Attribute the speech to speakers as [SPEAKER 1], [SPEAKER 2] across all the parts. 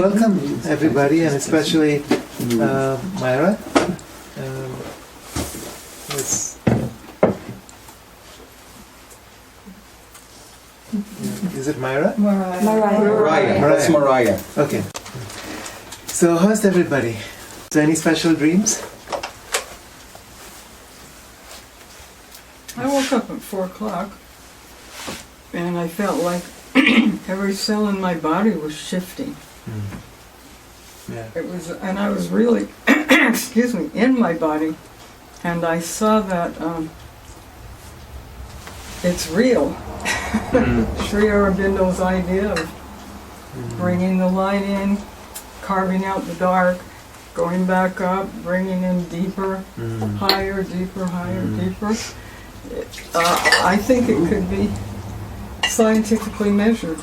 [SPEAKER 1] welcome everybody, and especially Myra. Is it Myra?
[SPEAKER 2] Mariah. That's Mariah.
[SPEAKER 1] Okay. So how's everybody? So any special dreams?
[SPEAKER 3] I woke up at 4 o'clock and I felt like every cell in my body was shifting.
[SPEAKER 1] Yeah.
[SPEAKER 3] It was, and I was really, excuse me, in my body, and I saw that it's real. Sri Aurobindo's idea of bringing the light in, carving out the dark, going back up, bringing in deeper, higher, deeper, higher, deeper. I think it could be scientifically measured.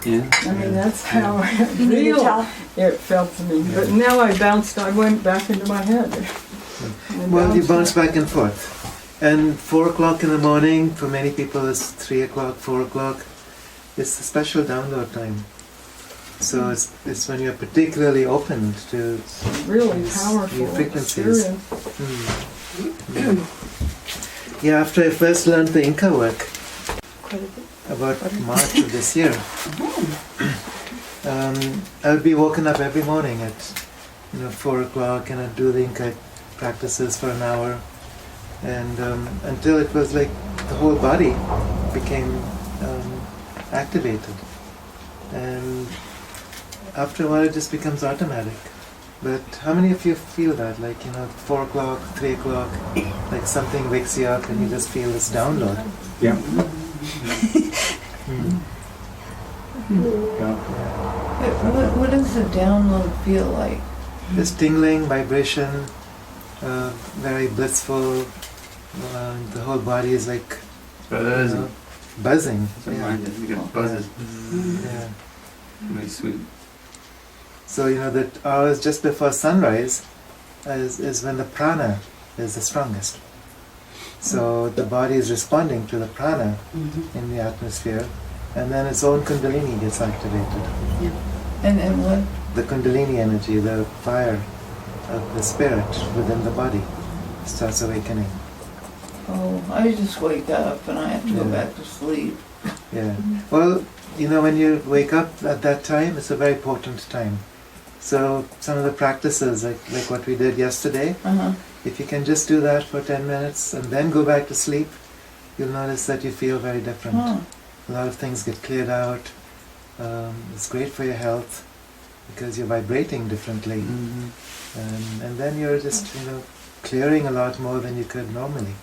[SPEAKER 2] Yeah.
[SPEAKER 3] I mean, that's how real it felt to me. But now I went back into my head.
[SPEAKER 1] Well, you bounce back and forth. And 4 o'clock in the morning, for many people it's 3 o'clock, 4 o'clock. It's a special download time. So it's when you're particularly opened to
[SPEAKER 3] really powerful
[SPEAKER 1] frequencies.
[SPEAKER 3] Experience.
[SPEAKER 1] Yeah, after I first learned the Inca work, about March of this year, I would be woken up every morning at 4 o'clock, and I'd do the Inca practices for an hour, and until it was like the whole body became activated, and after a while it just becomes automatic. But how many of you feel that, like 4 o'clock, 3 o'clock, like something wakes you up and you just feel this download?
[SPEAKER 2] Yeah.
[SPEAKER 4] What does the download feel like?
[SPEAKER 1] This tingling, vibration, very blissful. The whole body is like buzzing. Yeah.
[SPEAKER 2] You get buzzes.
[SPEAKER 1] Yeah.
[SPEAKER 2] Very sweet.
[SPEAKER 1] So that hours just before sunrise is when the prana is the strongest. So the body is responding to the prana in the atmosphere, and then its own kundalini gets activated.
[SPEAKER 4] Yeah. And what?
[SPEAKER 1] The kundalini energy, the fire of the spirit within the body, starts awakening.
[SPEAKER 4] Oh, I just wake up and I have to go back to sleep.
[SPEAKER 1] Yeah. Well, when you wake up at that time, it's a very potent time. So some of the practices, like what we did yesterday, if you can just do that for 10 minutes and then go back to sleep, you'll notice that you feel very different. A lot of things get cleared out. It's great for your health because you're vibrating differently. And then you're just, clearing a lot more than you could normally.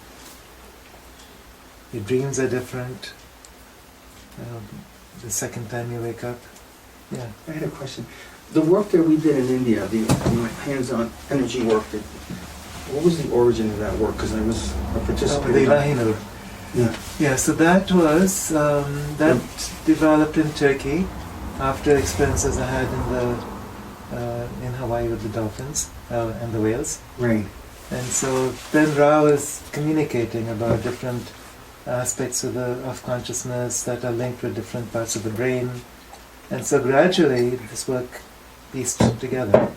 [SPEAKER 1] Your dreams are different. The second time you wake up. Yeah.
[SPEAKER 2] I had a question. The work that we did in India, the hands-on energy work, what was the origin of that work? Because I was a participant.
[SPEAKER 1] The Inkanoor.
[SPEAKER 2] Yeah.
[SPEAKER 1] Yeah, so that was, that developed in Turkey after experiences I had in Hawaii with the dolphins and the whales.
[SPEAKER 2] Right.
[SPEAKER 1] And so then Ra was communicating about different aspects of consciousness that are linked with different parts of the brain. And so gradually this work pieced together.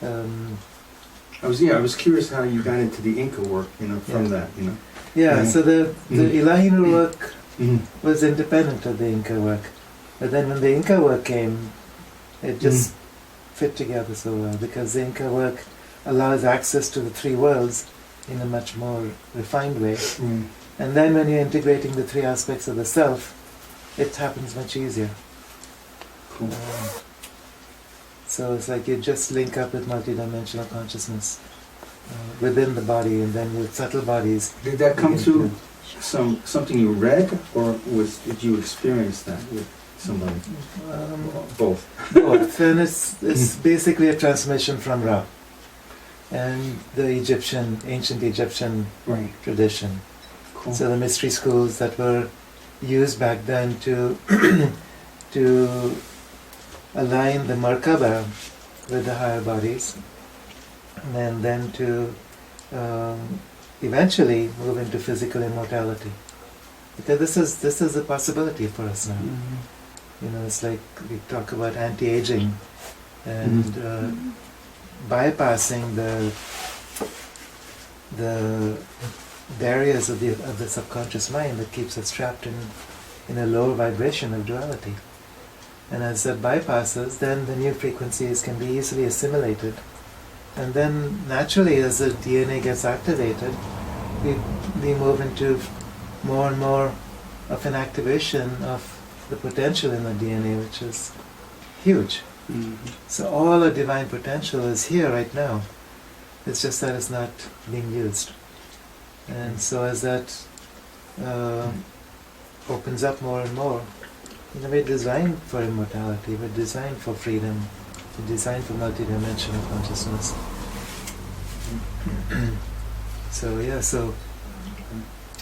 [SPEAKER 2] I was curious how you got into the Inca work, from that,
[SPEAKER 1] Yeah, so the Inkanoor work was independent of the Inca work. But then when the Inca work came, it just fit together so well, because the Inca work allows access to the three worlds in a much more refined way. And then when you're integrating the three aspects of the self, it happens much easier.
[SPEAKER 2] Cool.
[SPEAKER 1] So it's like you just link up with multidimensional consciousness within the body, and then with subtle bodies.
[SPEAKER 2] Did that come through something you read, or did you experience that with somebody? Both.
[SPEAKER 1] Both. And it's basically a transmission from Ra and the ancient Egyptian tradition.
[SPEAKER 2] Cool.
[SPEAKER 1] So the mystery schools that were used back then to align the Merkaba with the higher bodies, and then to eventually move into physical immortality. Because this is a possibility for us now. It's like we talk about anti-aging and bypassing the barriers of the subconscious mind that keeps us trapped in a lower vibration of duality. And as that bypasses, then the new frequencies can be easily assimilated. And then naturally, as the DNA gets activated, we move into more and more of an activation of the potential in the DNA, which is huge. So all the divine potential is here right now. It's just that it's not being used. And so as that opens up more and more, we're designed for immortality, we're designed for freedom, we're designed for multidimensional consciousness.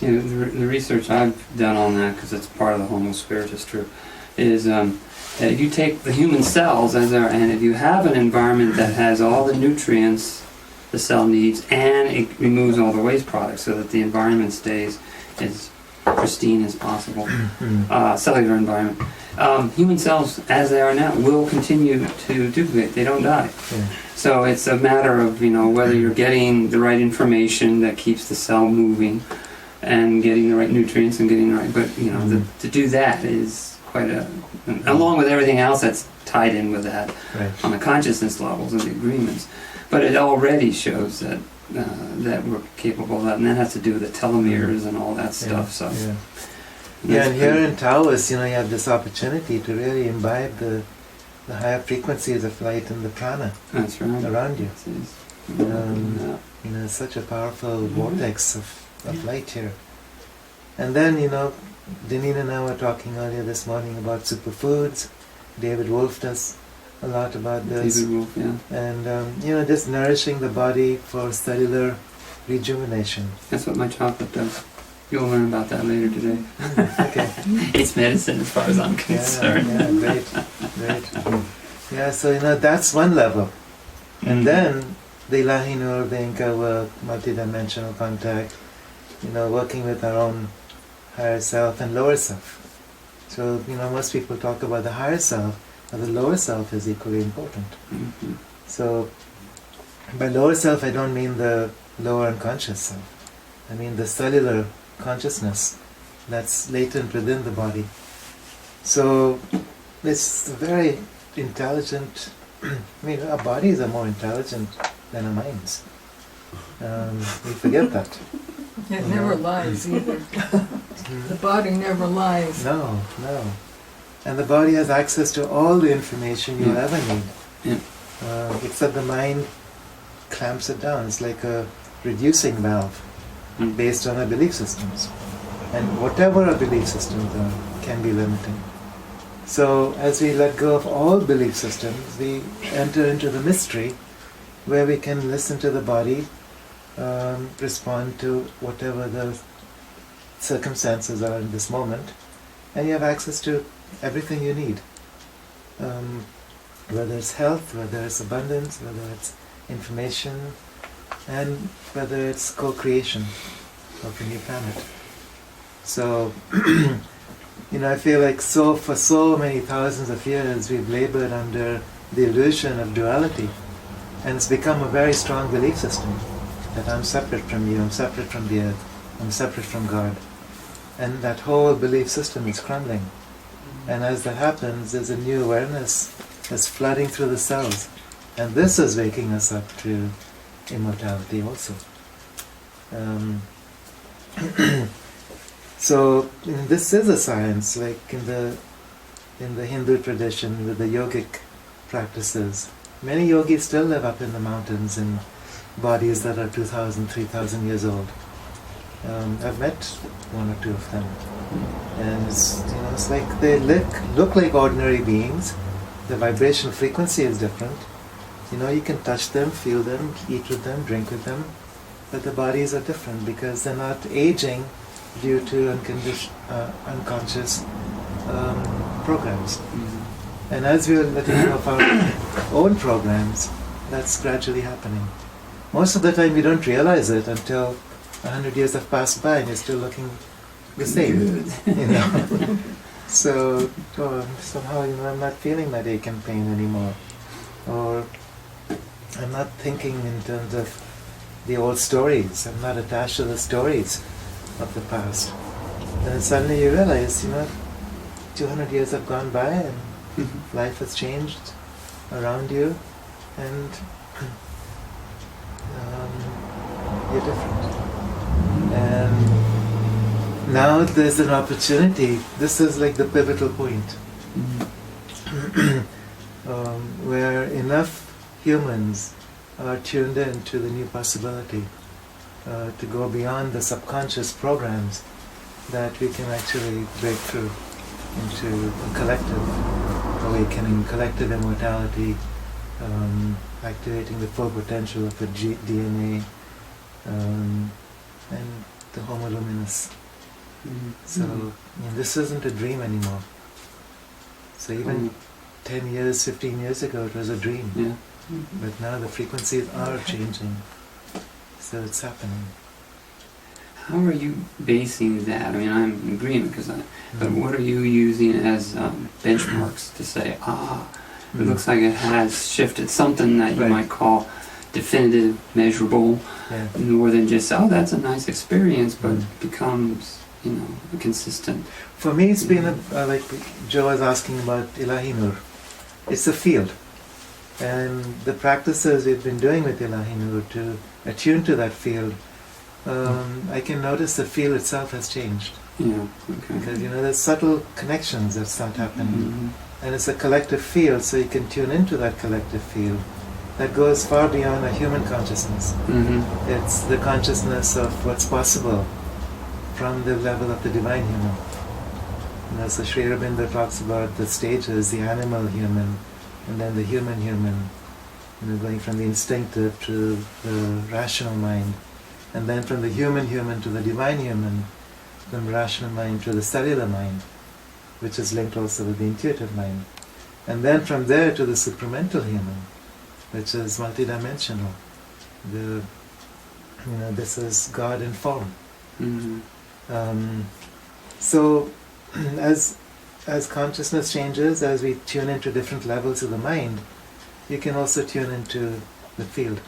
[SPEAKER 5] Yeah, the research I've done on that, because it's part of the Homo Spiritus trip, is that if you take the human cells and if you have an environment that has all the nutrients the cell needs, and it removes all the waste products so that the environment stays as pristine as possible, cellular environment. Human cells, as they are now, will continue to duplicate. They don't die.
[SPEAKER 1] Yeah.
[SPEAKER 5] So it's a matter of whether you're getting the right information that keeps the cell moving, and getting the right nutrients and getting the right. But to do that is quite along with everything else that's tied in with that on the consciousness levels and the agreements. But it already shows that we're capable of that, and that has to do with the telomeres and all that stuff. And
[SPEAKER 1] here in Taos, you have this opportunity to really imbibe the higher frequencies of light in the prana around you. It's such a powerful vortex of light here. And then, Deneen and I were talking earlier this morning about superfoods. David Wolf does a lot about this.
[SPEAKER 5] David Wolf, yeah.
[SPEAKER 1] And, just nourishing the body for cellular rejuvenation.
[SPEAKER 5] That's what my chocolate does. You'll learn about that later today.
[SPEAKER 1] Okay.
[SPEAKER 5] It's medicine as far as I'm concerned.
[SPEAKER 1] Great. Yeah, so that's one level. And then the Inkanoor, the Inca work, multidimensional contact, working with our own higher self and lower self. So, most people talk about the higher self, but the lower self is equally important. So, by lower self, I don't mean the lower unconscious self. I mean the cellular consciousness that's latent within the body. So, it's very intelligent. Our bodies are more intelligent than our minds. We forget that.
[SPEAKER 3] It never lies either. The body never lies.
[SPEAKER 1] No. And the body has access to all the information you'll ever need. Except the mind clamps it down. It's like a reducing valve based on our belief systems. And whatever our belief systems are can be limiting. So as we let go of all belief systems, we enter into the mystery where we can listen to the body, respond to whatever the circumstances are in this moment, and you have access to everything you need. Whether it's health, whether it's abundance, whether it's information, and whether it's co-creation of a new planet. So, I feel like for so many thousands of years we've labored under the illusion of duality, and it's become a very strong belief system that I'm separate from you, I'm separate from the earth, I'm separate from God. And that whole belief system is crumbling. And as that happens, there's a new awareness that's flooding through the cells. And this is waking us up to immortality also. So this is a science, like in the Hindu tradition with the yogic practices. Many yogis still live up in the mountains in bodies that are 2,000, 3,000 years old. I've met one or two of them, and it's like they look like ordinary beings. The vibrational frequency is different. You can touch them, feel them, eat with them, drink with them, but the bodies are different because they're not aging due to unconscious programs. And as we are letting go of our own programs, that's gradually happening. Most of the time we don't realize it until 100 years have passed by and you're still looking the same. So somehow I'm not feeling that ache and pain anymore. or I'm not thinking in terms of the old stories. I'm not attached to the stories of the past. Then suddenly you realize, 200 years have gone by and life has changed around you, and you're different. And now there's an opportunity. This is like the pivotal point, where enough humans are tuned in to the new possibility to go beyond the subconscious programs, that we can actually break through into a collective awakening, collective immortality, activating the full potential of the DNA and the Homo luminous. So this isn't a dream anymore. So even 10 years, 15 years ago it was a dream.
[SPEAKER 5] Yeah.
[SPEAKER 1] But now the frequencies are changing. So it's happening.
[SPEAKER 5] How are you basing that? I mean, I'm in agreement but what are you using as benchmarks to say, it looks like it has shifted, something that you
[SPEAKER 1] Right.
[SPEAKER 5] might call definitive, measurable,
[SPEAKER 1] Yeah.
[SPEAKER 5] more than just, that's a nice experience, but becomes, consistent.
[SPEAKER 1] For me, it's been like Joe was asking about Inkanoor. It's a field, and the practices we've been doing with Inkanoor to attune to that field, I can notice the field itself has changed.
[SPEAKER 5] Yeah, okay.
[SPEAKER 1] Because there's subtle connections that start happening, and it's a collective field, so you can tune into that collective field that goes far beyond a human consciousness. It's the consciousness of what's possible from the level of the divine human. So Sri Aurobindo talks about the stages, the animal human, and then the human human, going from the instinctive to the rational mind, and then from the human human to the divine human, from the rational mind to the cellular mind, which is linked also with the intuitive mind, and then from there to the supramental human, which is multidimensional. This is God in form. So, as consciousness changes, as we tune into different levels of the mind, you can also tune into the field.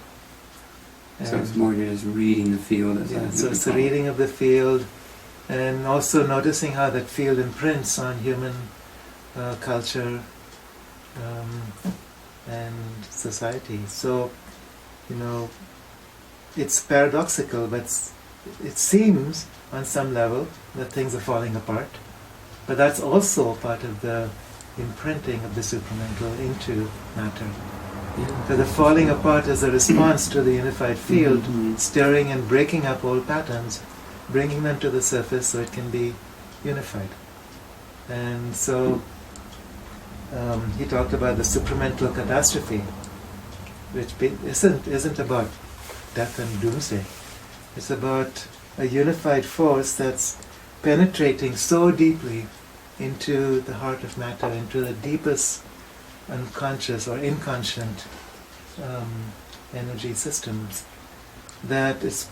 [SPEAKER 5] So it's more than just reading the field.
[SPEAKER 1] So it's the reading of the field, and also noticing how that field imprints on human culture and society. So, it's paradoxical, but it seems on some level that things are falling apart. But that's also part of the imprinting of the supramental into matter. So the falling apart is a response to the unified field, stirring and breaking up old patterns, bringing them to the surface so it can be unified. And so he talked about the supramental catastrophe, which isn't about death and doomsday. It's about a unified force that's penetrating so deeply into the heart of matter, into the deepest unconscious or inconscient energy systems, that it's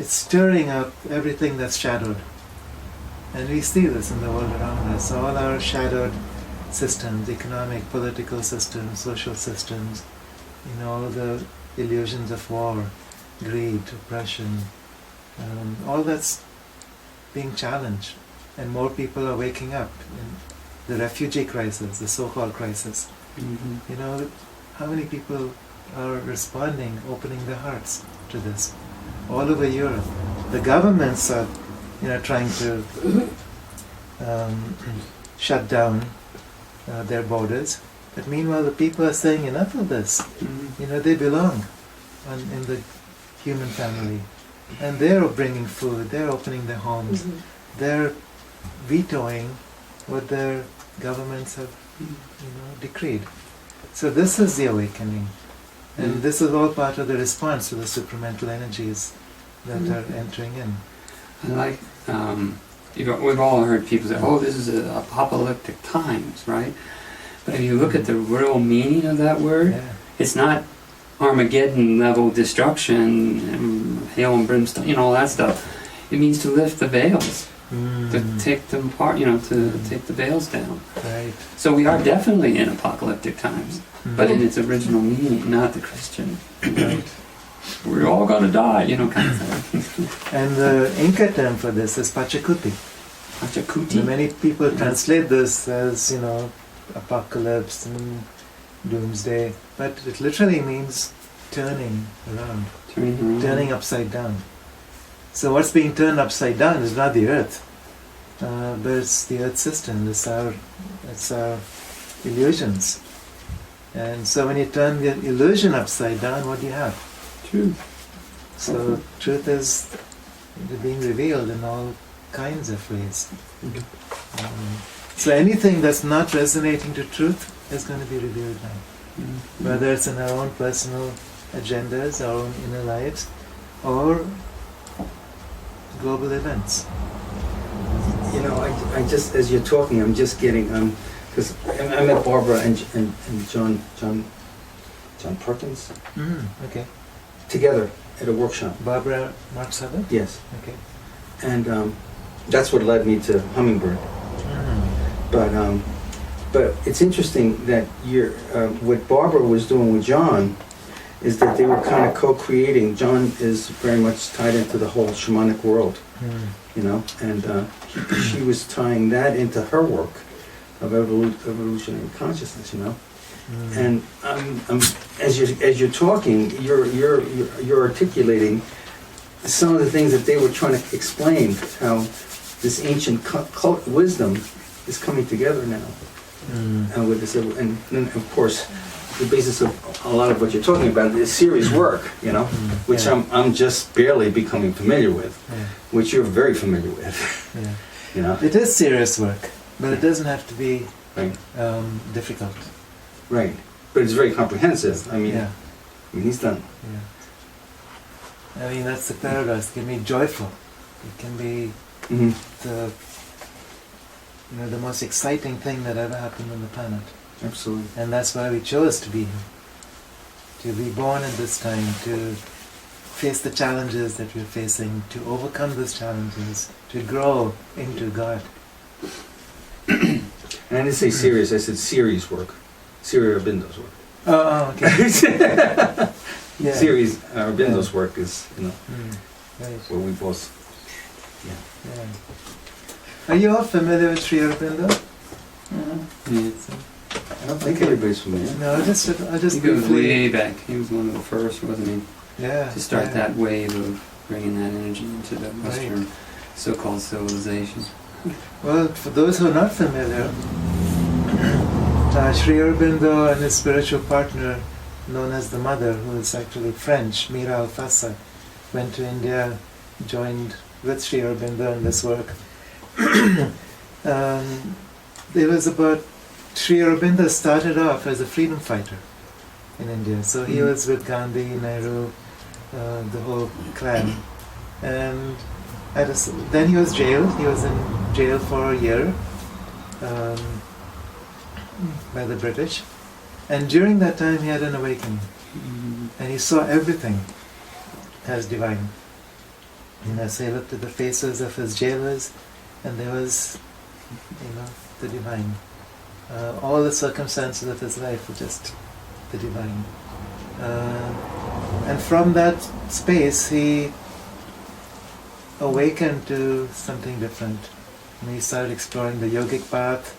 [SPEAKER 1] stirring up everything that's shadowed. And we see this in the world around us. All our shadowed systems, economic, political systems, social systems, all the illusions of war, greed, oppression, all that's being challenged, and more people are waking up. In the refugee crisis, the so-called crisis, how many people are responding, opening their hearts to this? All over Europe, the governments are, trying to shut down their borders, but meanwhile the people are saying enough of this. They belong in the human family, and they're bringing food, they're opening their homes, they're vetoing what their governments have decreed. So this is the awakening, and this is all part of the response to the supramental energies that are entering in.
[SPEAKER 5] I like, we've all heard people say, this is apocalyptic times, right? But if you look at the real meaning of that word, it's not Armageddon level destruction, and hail and brimstone, all that stuff. It means to lift the veils. to take them apart, to take the veils down.
[SPEAKER 1] Right.
[SPEAKER 5] So we are definitely in apocalyptic times, but in its original meaning, not the Christian.
[SPEAKER 1] Right.
[SPEAKER 5] We're all gonna die, kind of thing.
[SPEAKER 1] And the Inca term for this is Pachacuti.
[SPEAKER 5] Pachacuti.
[SPEAKER 1] Many people translate this as, apocalypse and doomsday, but it literally means turning around, turning upside down. So what's being turned upside down is not the earth, but it's the earth system, it's our illusions. And so when you turn the illusion upside down, what do you have?
[SPEAKER 5] Truth.
[SPEAKER 1] So truth is being revealed in all kinds of ways. So anything that's not resonating to truth is going to be revealed now. Whether it's in our own personal agendas, our own inner lives, or global events.
[SPEAKER 2] I just, as you're talking, I'm just getting, because I met Barbara and John Perkins
[SPEAKER 1] Okay.
[SPEAKER 2] together at a workshop.
[SPEAKER 1] Barbara Mark Southern?
[SPEAKER 2] Yes.
[SPEAKER 1] Okay.
[SPEAKER 2] And that's what led me to Hummingbird. But it's interesting that what Barbara was doing with John is that they were kind of co-creating. John is very much tied into the whole shamanic world, and she was tying that into her work of evolutionary consciousness, And as you're talking, you're articulating some of the things that they were trying to explain, how this ancient wisdom is coming together now, and with this, and then of course, the basis of a lot of what you're talking about is serious work, which I'm just barely becoming familiar with, which you're very familiar with.
[SPEAKER 1] It is serious work, but it doesn't have to be difficult.
[SPEAKER 2] Right, but it's very comprehensive. I mean, he's done.
[SPEAKER 1] Yeah. I mean, that's the paradox. It can be joyful. It can be the most exciting thing that ever happened on the planet.
[SPEAKER 2] Absolutely.
[SPEAKER 1] And that's why we chose to be here. To be born at this time, to face the challenges that we're facing, to overcome those challenges, to grow into God.
[SPEAKER 2] And I didn't say serious, I said series work. Siri Aurobindo's work.
[SPEAKER 1] Oh, okay.
[SPEAKER 2] Series Aurobindo's work is,
[SPEAKER 1] Right.
[SPEAKER 2] where we both.
[SPEAKER 1] Yeah. Are you all familiar with Sri Aurobindo?
[SPEAKER 2] I don't think everybody's familiar.
[SPEAKER 1] No, I'll just
[SPEAKER 5] He goes way back. He was one of the first, wasn't he?
[SPEAKER 1] Yeah.
[SPEAKER 5] To start that wave of bringing that energy into the Western so-called civilization.
[SPEAKER 1] Well, for those who are not familiar, Sri Aurobindo and his spiritual partner, known as the Mother, who is actually French, Mira Alfassa, went to India, joined with Sri Aurobindo in this work. There was about Sri Aurobindo started off as a freedom fighter in India. So he was with Gandhi, Nehru, the whole clan. And then he was jailed. He was in jail for a year by the British. And during that time he had an awakening. And he saw everything as divine. So he looked at the faces of his jailers, and there was, the divine. All the circumstances of his life were just the divine. And from that space he awakened to something different. And he started exploring the yogic path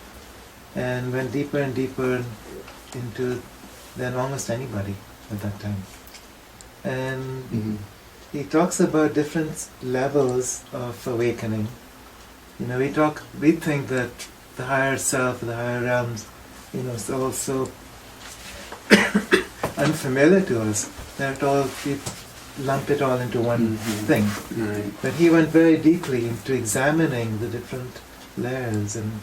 [SPEAKER 1] and went deeper and deeper into than almost anybody at that time. And he talks about different levels of awakening. We think that the higher self, the higher realms, is also unfamiliar to us. We lump it all into one thing.
[SPEAKER 5] Right.
[SPEAKER 1] But he went very deeply into examining the different layers and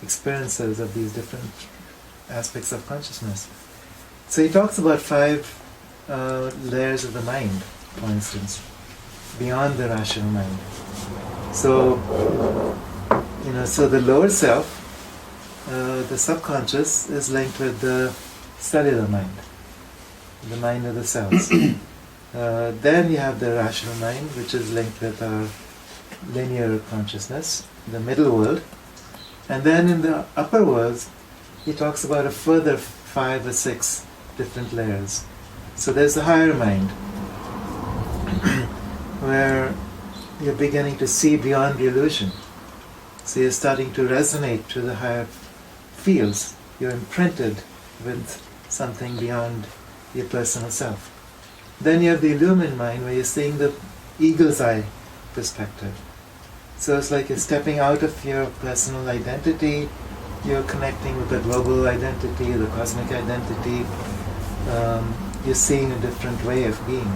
[SPEAKER 1] experiences of these different aspects of consciousness. So he talks about 5 layers of the mind, for instance, beyond the rational mind. So, so the lower self, the subconscious, is linked with the cellular mind, the mind of the cells. Then you have the rational mind, which is linked with our linear consciousness. the middle world. And then in the upper worlds, he talks about a further 5 or 6 different layers. So there's the higher mind, where you're beginning to see beyond the illusion. So you're starting to resonate to the higher fields. You're imprinted with something beyond your personal self. Then you have the illumined mind, where you're seeing the eagle's eye perspective. So it's like you're stepping out of your personal identity, you're connecting with the global identity, the cosmic identity. You're seeing a different way of being.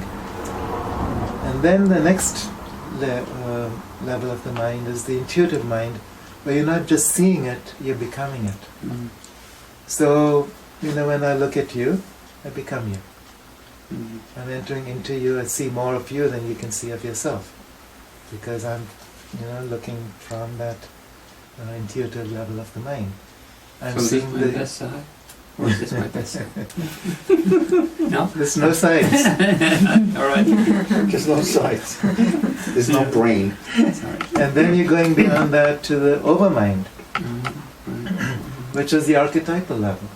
[SPEAKER 1] And then the next level of the mind is the intuitive mind, where you're not just seeing it, you're becoming it.
[SPEAKER 5] Mm.
[SPEAKER 1] So, when I look at you, I become you.
[SPEAKER 5] Mm.
[SPEAKER 1] I'm entering into you, I see more of you than you can see of yourself. Because I'm, looking from that intuitive level of the mind. I'm
[SPEAKER 5] So is
[SPEAKER 1] seeing
[SPEAKER 5] this my best side? Or is this my best side? No?
[SPEAKER 1] There's no sides.
[SPEAKER 5] Alright.
[SPEAKER 2] There's no sides. There's no brain.
[SPEAKER 5] Sorry.
[SPEAKER 1] And then you're going beyond that to the overmind, which is the archetypal level.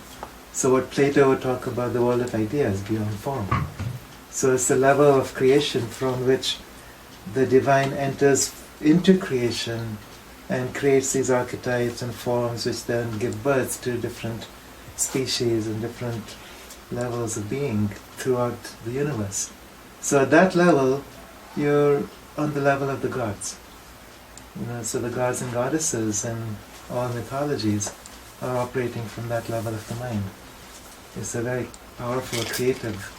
[SPEAKER 1] So what Plato would talk about, the world of ideas beyond form. So it's the level of creation from which the divine enters into creation and creates these archetypes and forms, which then give birth to different species and different levels of being throughout the universe. So at that level, you're on the level of the gods. So the gods and goddesses and all mythologies are operating from that level of the mind. It's a very powerful, creative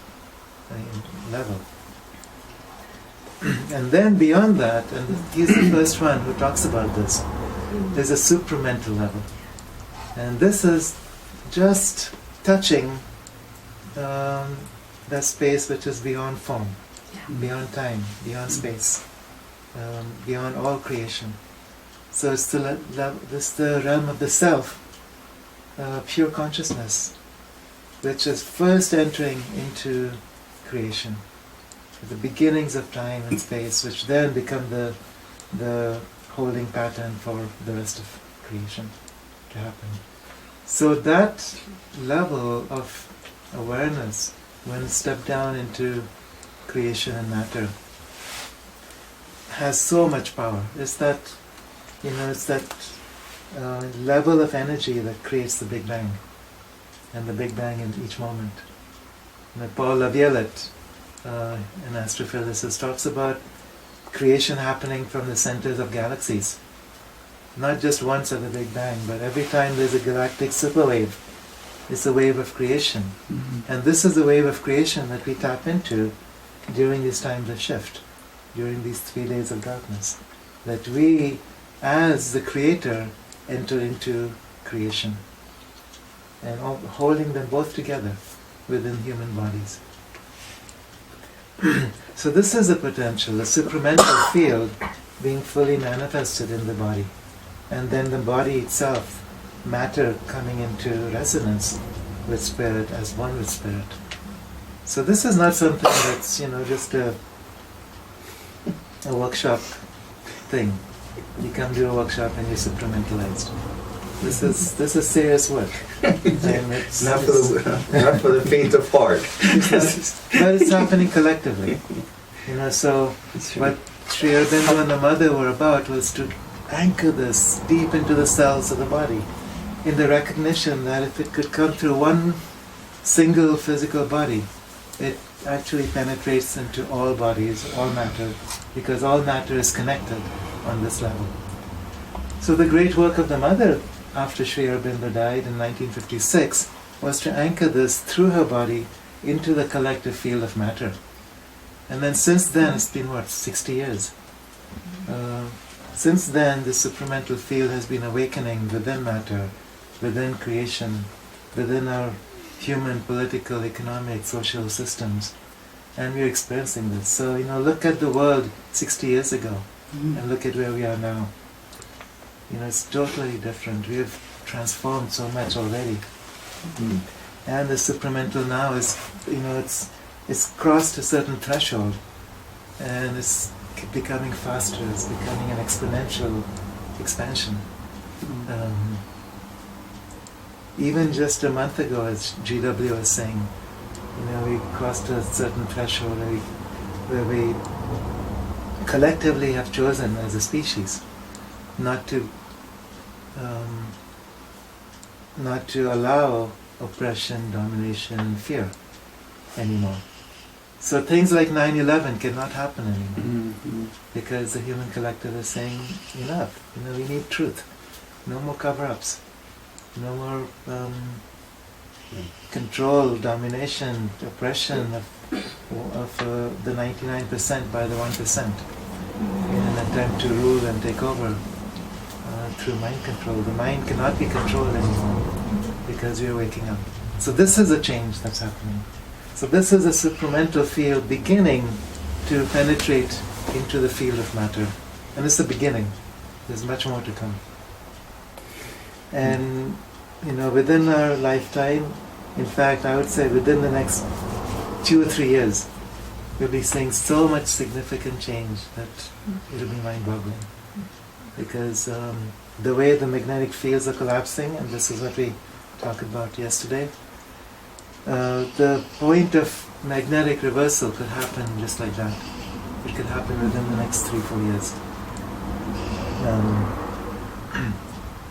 [SPEAKER 1] level. And then beyond that, and he's the first one who talks about this, there's a supramental level. And this is just touching that space which is beyond form, beyond time, beyond space, beyond all creation. So it's the realm of the self, pure consciousness, which is first entering into creation, the beginnings of time and space, which then become the holding pattern for the rest of creation to happen. So that level of awareness, when stepped down into creation and matter, has so much power. It's that, level of energy that creates the Big Bang, and the Big Bang in each moment. Paul Laviolette, an astrophysicist, talks about creation happening from the centers of galaxies. Not just once at the Big Bang, but every time there's a galactic superwave, it's a wave of creation.
[SPEAKER 5] Mm-hmm.
[SPEAKER 1] And this is the wave of creation that we tap into during these times of shift, during these 3 days of darkness. That we, as the Creator, enter into creation. And holding them both together within human bodies. So this is the potential, the supramental field being fully manifested in the body. And then the body itself, matter coming into resonance with spirit as one with spirit. So this is not something that's, just a workshop thing. You come to a workshop and you're supramentalized. This is serious work. And it's
[SPEAKER 2] Not for the faint of heart.
[SPEAKER 1] but it's happening collectively. So what Sri Aurobindo and the mother were about was to anchor this deep into the cells of the body, in the recognition that if it could come through one single physical body, it actually penetrates into all bodies, all matter, because all matter is connected on this level. So the great work of the mother after Sri Aurobindo died in 1956 was to anchor this through her body into the collective field of matter. And then since then, it's been 60 years. Since then, the supramental field has been awakening within matter, within creation, within our human, political, economic, social systems. And we're experiencing this. So, look at the world 60 years ago, and look at where we are now. It's totally different. We have transformed so much already.
[SPEAKER 2] Mm.
[SPEAKER 1] And the supramental now is, it's crossed a certain threshold, and it's becoming faster. It's becoming an exponential expansion. Even just a month ago, as GW was saying, we crossed a certain threshold where we collectively have chosen as a species not to allow oppression, domination, and fear anymore. So things like 9/11 cannot happen anymore because the human collective is saying enough. We need truth. No more cover-ups. No more control, domination, oppression of the 99% by the 1% in an attempt to rule and take over through mind control. The mind cannot be controlled anymore because we are waking up. So this is a change that's happening. So this is a supramental field beginning to penetrate into the field of matter. And it's the beginning. There's much more to come. And, within our lifetime, in fact, I would say within the next 2 or 3 years, we'll be seeing so much significant change that it'll be mind-boggling. Because the way the magnetic fields are collapsing, and this is what we talked about yesterday, the point of magnetic reversal could happen just like that. It could happen within the next 3-4 years.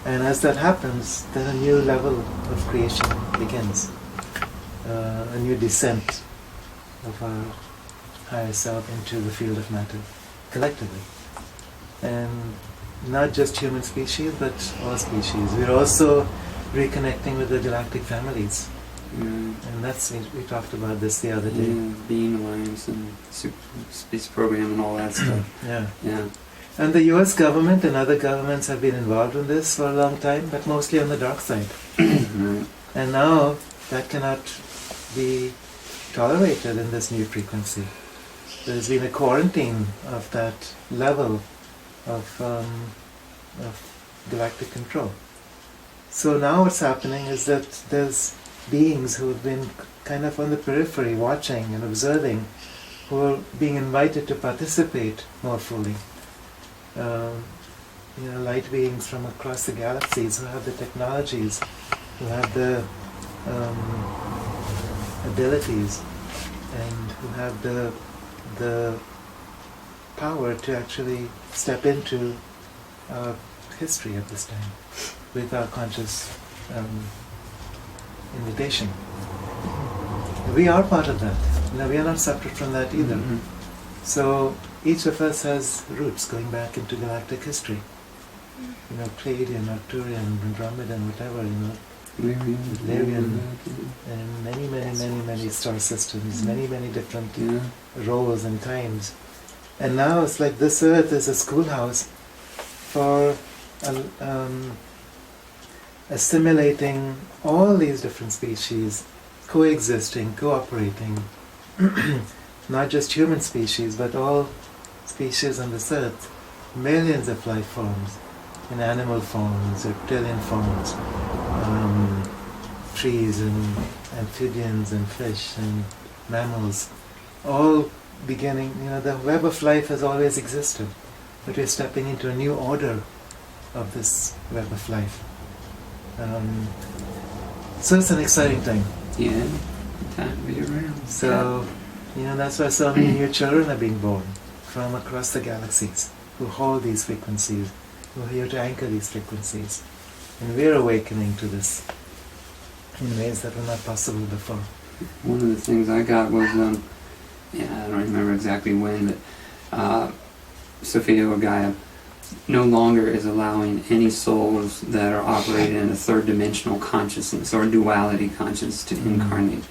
[SPEAKER 1] And as that happens, then a new level of creation begins. A new descent of our higher self into the field of matter, collectively. And not just human species, but all species. We're also reconnecting with the galactic families. And we talked about this the other day.
[SPEAKER 5] Being Alliance and Space Program and all that stuff. Yeah.
[SPEAKER 1] And the US government and other governments have been involved in this for a long time, but mostly on the dark side.
[SPEAKER 5] Right.
[SPEAKER 1] And now that cannot be tolerated in this new frequency. There's been a quarantine of that level of galactic control. So now what's happening is that there's beings who have been kind of on the periphery watching and observing, who are being invited to participate more fully. Light beings from across the galaxies who have the technologies, who have the abilities, and who have the power to actually step into our history at this time with our conscious invitation. We are part of that. We are not separate from that either. So each of us has roots going back into galactic history. Pleiadian, Arcturian, Andromedan, whatever, Larian, and many star systems, many different roles and times. And now it's like this Earth is a schoolhouse for assimilating all these different species, coexisting, cooperating, not just human species, but all species on this Earth, millions of life forms, in animal forms, reptilian forms, trees and amphibians and fish and mammals, all beginning, the web of life has always existed, but we're stepping into a new order of this web of life. So it's an exciting time.
[SPEAKER 5] Yeah, time to be around.
[SPEAKER 1] So, that's why so many new children are being born from across the galaxies, who hold these frequencies, who are here to anchor these frequencies. And we're awakening to this in ways that were not possible before.
[SPEAKER 5] One of the things I got was, I don't remember exactly when, but Sophia Ogaya no longer is allowing any souls that are operating in a third-dimensional consciousness or duality consciousness to incarnate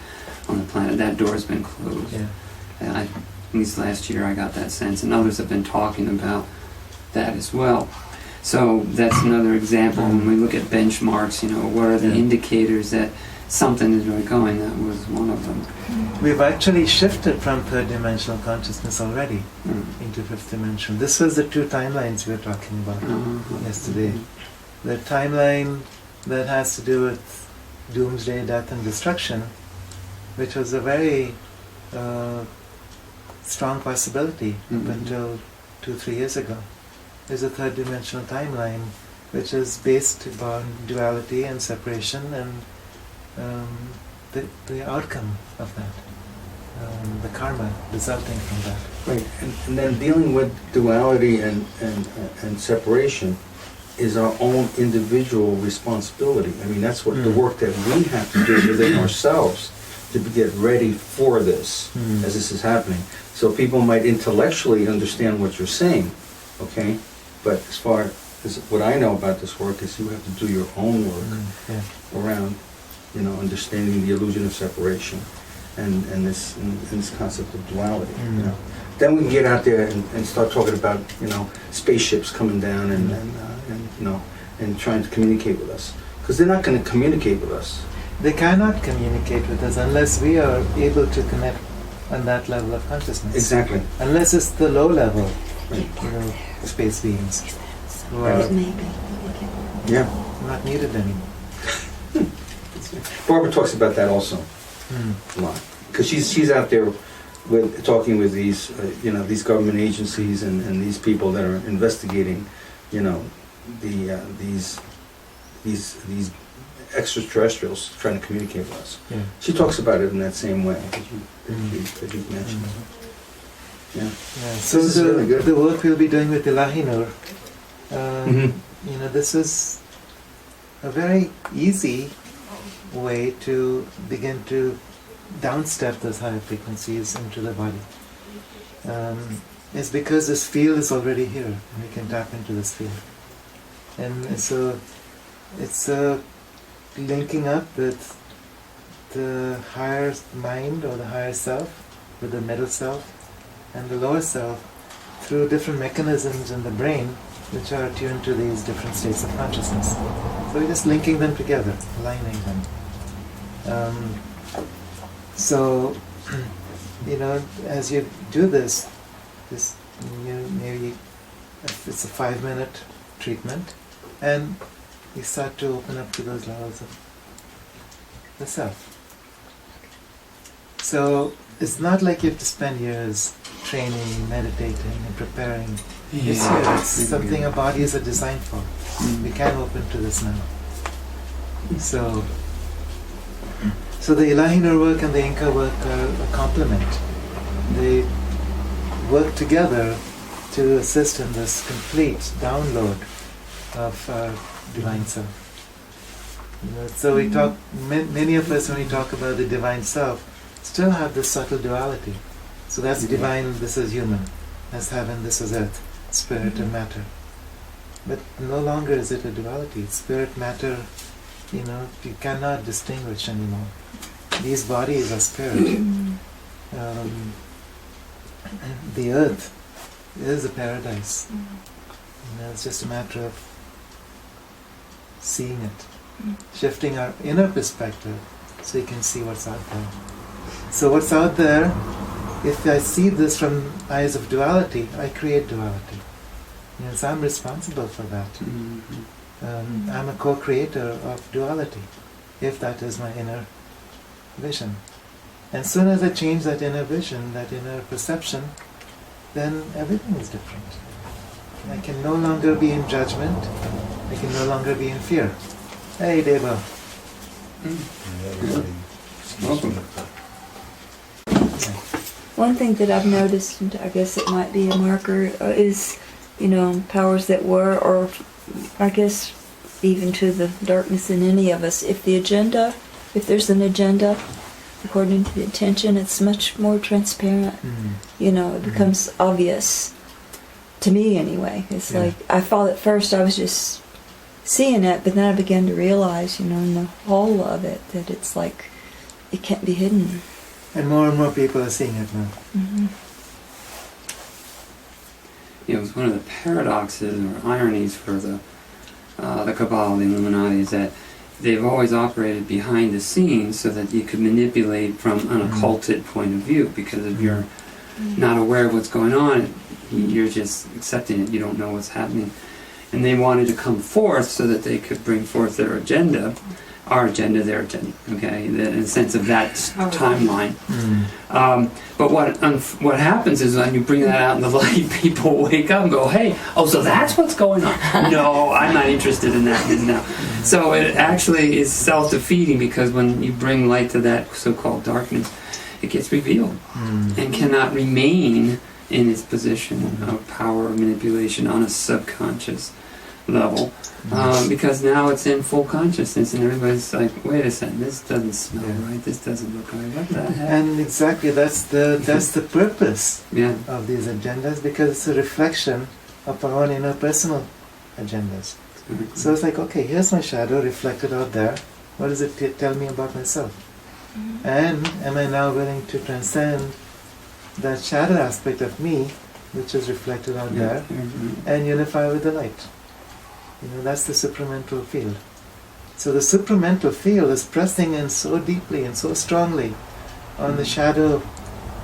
[SPEAKER 5] on the planet. That door's been closed.
[SPEAKER 1] Yeah.
[SPEAKER 5] At least last year I got that sense, and others have been talking about that as well. So that's another example. When we look at benchmarks, what are the indicators that something is really going? That was one of them.
[SPEAKER 1] We've actually shifted from third-dimensional consciousness already into fifth dimension. This was the two timelines we were talking about yesterday. The timeline that has to do with doomsday, death and destruction, which was a very strong possibility up until 2-3 years ago. there's a third dimensional timeline which is based upon duality and separation and the outcome of that, the karma resulting from that.
[SPEAKER 2] Right, and then dealing with duality and separation is our own individual responsibility. I mean, that's what the work that we have to do within ourselves to get ready for this, as this is happening. So people might intellectually understand what you're saying, okay? But as far as what I know about this work is you have to do your own work around, understanding the illusion of separation and this concept of duality, Then we can get out there and start talking about, spaceships coming down and trying to communicate with us. Because they're not going to communicate with us.
[SPEAKER 1] They cannot communicate with us unless we are able to connect on that level of consciousness.
[SPEAKER 2] Exactly.
[SPEAKER 1] Unless it's the low level,
[SPEAKER 2] Right.
[SPEAKER 1] space beings who
[SPEAKER 2] Right.
[SPEAKER 1] are
[SPEAKER 2] Yeah.
[SPEAKER 1] not needed anymore.
[SPEAKER 2] Barbara talks about that also a lot. Because she's out there talking with these, these government agencies and these people that are investigating, these extraterrestrials trying to communicate with us.
[SPEAKER 1] Yeah.
[SPEAKER 2] She talks about it in that same way that you mentioned. Yeah.
[SPEAKER 1] Yeah. So
[SPEAKER 2] This is really good.
[SPEAKER 1] the work we'll be doing with Inkanoor, this is a very easy way to begin to downstep those higher frequencies into the body. It's because this field is already here, and we can tap into this field. And so it's linking up with the higher mind or the higher self, with the middle self and the lower self through different mechanisms in the brain which are attuned to these different states of consciousness. So we're just linking them together, aligning them. So, as you do this, maybe if it's a 5-minute treatment, and you start to open up to those levels of the self. So it's not like you have to spend years training, meditating, and preparing. It's here. It's something our bodies are designed for. We can open to this now. So the Inkanoor work and the Inca work are a complement. They work together to assist in this complete download of divine self. So we talk, many of us when we talk about the divine self, still have this subtle duality. So that's divine, this is human. That's heaven, this is earth. Spirit and matter. But no longer is it a duality. Spirit, matter, you cannot distinguish anymore. These bodies are spirit. The earth is a paradise. It's just a matter of seeing it, shifting our inner perspective so you can see what's out there. So what's out there, if I see this from eyes of duality, I create duality. So I'm responsible for that. I'm a co-creator of duality, if that is my inner vision. And soon as I change that inner vision, that inner perception, then everything is different. I can no longer be in judgment. I can no longer be in fear. Hey, Deva.
[SPEAKER 5] Welcome.
[SPEAKER 6] One thing that I've noticed, and I guess it might be a marker, is, powers that were, or I guess even to the darkness in any of us, if there's an agenda, according to the intention, it's much more transparent. It becomes obvious. To me, anyway. It's like, I thought at first I was just seeing it, but then I began to realize, in the whole of it, that it's like, it can't be hidden.
[SPEAKER 1] And more people are seeing it now.
[SPEAKER 5] It's one of the paradoxes or ironies for the Kabbalah, the Illuminati, is that they've always operated behind the scenes so that you could manipulate from an occulted point of view, because if you're not aware of what's going on, you're just accepting it, you don't know what's happening. And they wanted to come forth so that they could bring forth their agenda. our agenda, their agenda. Okay, in the sense of that timeline. But what happens is when you bring that out in the light, people wake up and go, "Hey, oh, so that's what's going on." No, I'm not interested in that now. So it actually is self-defeating, because when you bring light to that so-called darkness, it gets revealed and cannot remain in its position of power or manipulation on a subconscious level, because now it's in full consciousness, and everybody's like, "Wait a second, this doesn't smell right. This doesn't look right. What the heck?"
[SPEAKER 1] And exactly, that's the purpose
[SPEAKER 5] Yeah.
[SPEAKER 1] of these agendas, because it's a reflection of our own inner personal agendas. So it's like, okay, here's my shadow reflected out there. What does it tell me about myself? And am I now willing to transcend that shadow aspect of me, which is reflected out there, and unify with the light? That's the supramental field. So the supramental field is pressing in so deeply and so strongly on the shadow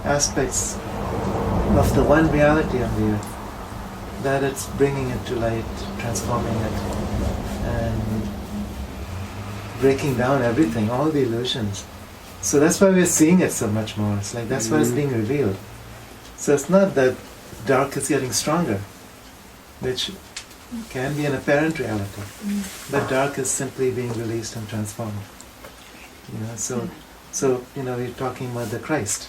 [SPEAKER 1] aspects of the one reality on the earth, that it's bringing it to light, transforming it, and breaking down everything, all the illusions. So that's why we're seeing it so much more. It's like, that's why it's being revealed. So it's not that dark is getting stronger, which can be an apparent reality, but dark is simply being released and transformed. So we're talking about the Christ.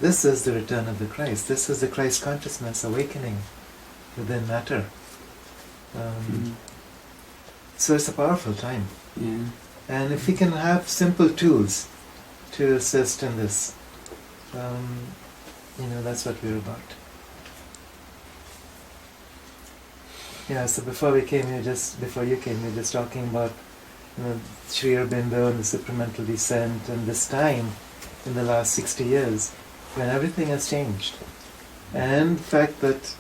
[SPEAKER 1] This is the return of the Christ. This is the Christ consciousness awakening within matter. So it's a powerful time.
[SPEAKER 5] Yeah.
[SPEAKER 1] And if we can have simple tools to assist in this, that's what we're about. Yeah, so before you came, you're just talking about Sri Aurobindo and the supramental descent, and this time in the last 60 years when everything has changed. And the fact that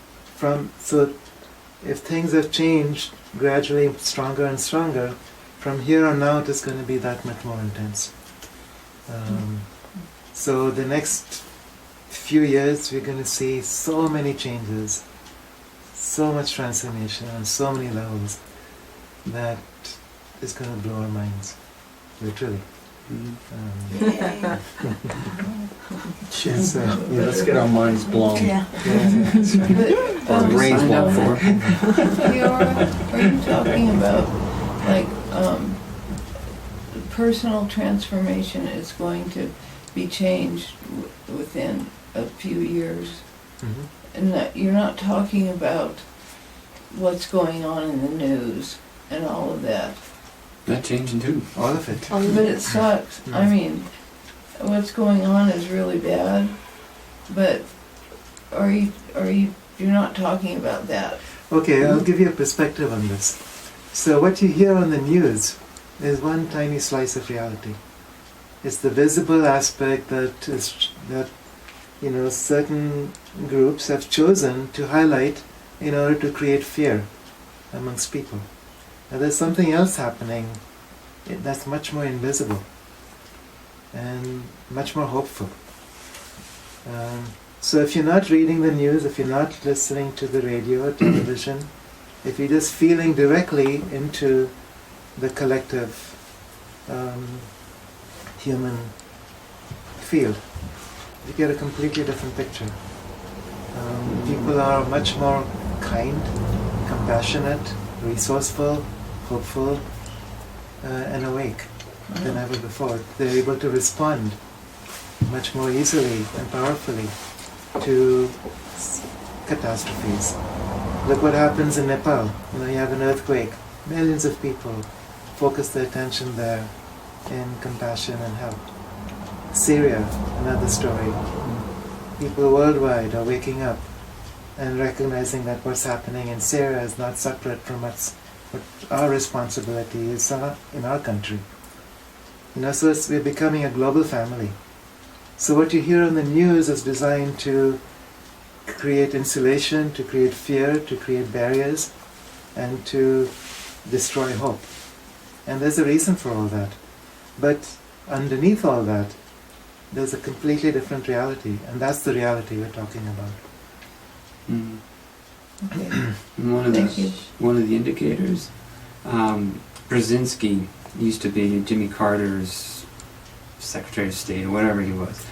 [SPEAKER 1] if things have changed gradually stronger and stronger, from here on out it's going to be that much more intense. So the next few years we're going to see so many changes, so much transformation on so many levels, that is going to blow our minds, literally.
[SPEAKER 2] So, let's get our minds blown.
[SPEAKER 6] Yeah.
[SPEAKER 4] But,
[SPEAKER 2] Our brains blown.
[SPEAKER 4] Kiara, are you talking about, like, personal transformation is going to be changed within a few years? And that you're not talking about what's going on in the news and all of that.
[SPEAKER 5] That changing too.
[SPEAKER 1] All of it.
[SPEAKER 4] But it sucks. I mean, what's going on is really bad. But you're not talking about that.
[SPEAKER 1] Okay, I'll give you a perspective on this. So what you hear on the news is one tiny slice of reality. It's the visible aspect that certain groups have chosen to highlight in order to create fear amongst people. And there's something else happening that's much more invisible and much more hopeful. So if you're not reading the news, if you're not listening to the radio or television, if you're just feeling directly into the collective human field, you get a completely different picture. People are much more kind, compassionate, resourceful, hopeful, and awake than ever before. They're able to respond much more easily and powerfully to catastrophes. Look what happens in Nepal. You have an earthquake. Millions of people focus their attention there in compassion and help. Syria, another story. People worldwide are waking up and recognizing that what's happening in Syria is not separate from what our responsibility is in our country. So we're becoming a global family. So what you hear on the news is designed to create insulation, to create fear, to create barriers, and to destroy hope. And there's a reason for all that. But underneath all that, there's a completely different reality, and that's the reality we're talking about.
[SPEAKER 4] Okay.
[SPEAKER 5] One of the indicators, Brzezinski used to be Jimmy Carter's Secretary of State or whatever he was.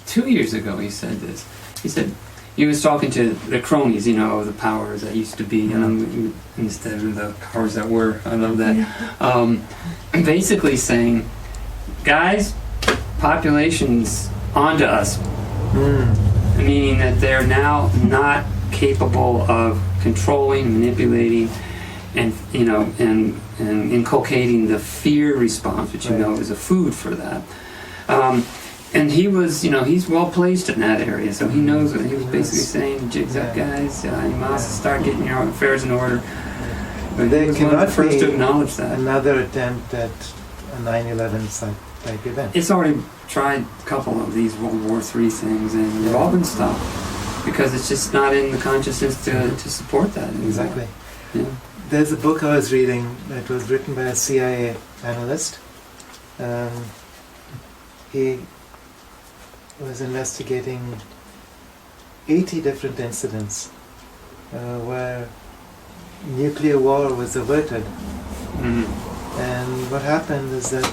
[SPEAKER 5] 2 years ago he said this. He said he was talking to the cronies, you know, the powers that used to be, instead of the powers that were. I love that. Basically saying, guys, population's onto us. Meaning that they're now not capable of controlling, manipulating, and inculcating the fear response, which you know is a food for that. And he was, he's well placed in that area, so he knows what he was basically saying. Jigs up, guys. You must start getting your affairs in order. But
[SPEAKER 1] There
[SPEAKER 5] he was one of
[SPEAKER 1] cannot
[SPEAKER 5] the first
[SPEAKER 1] be
[SPEAKER 5] to acknowledge that.
[SPEAKER 1] another attempt at a 9/11 type event.
[SPEAKER 5] It's already tried a couple of these World War III things, and they've all been stopped because it's just not in the consciousness to support that anymore.
[SPEAKER 1] Exactly.
[SPEAKER 5] Yeah.
[SPEAKER 1] There's a book I was reading that was written by a CIA analyst. He was investigating 80 different incidents where nuclear war was averted. And what happened is that,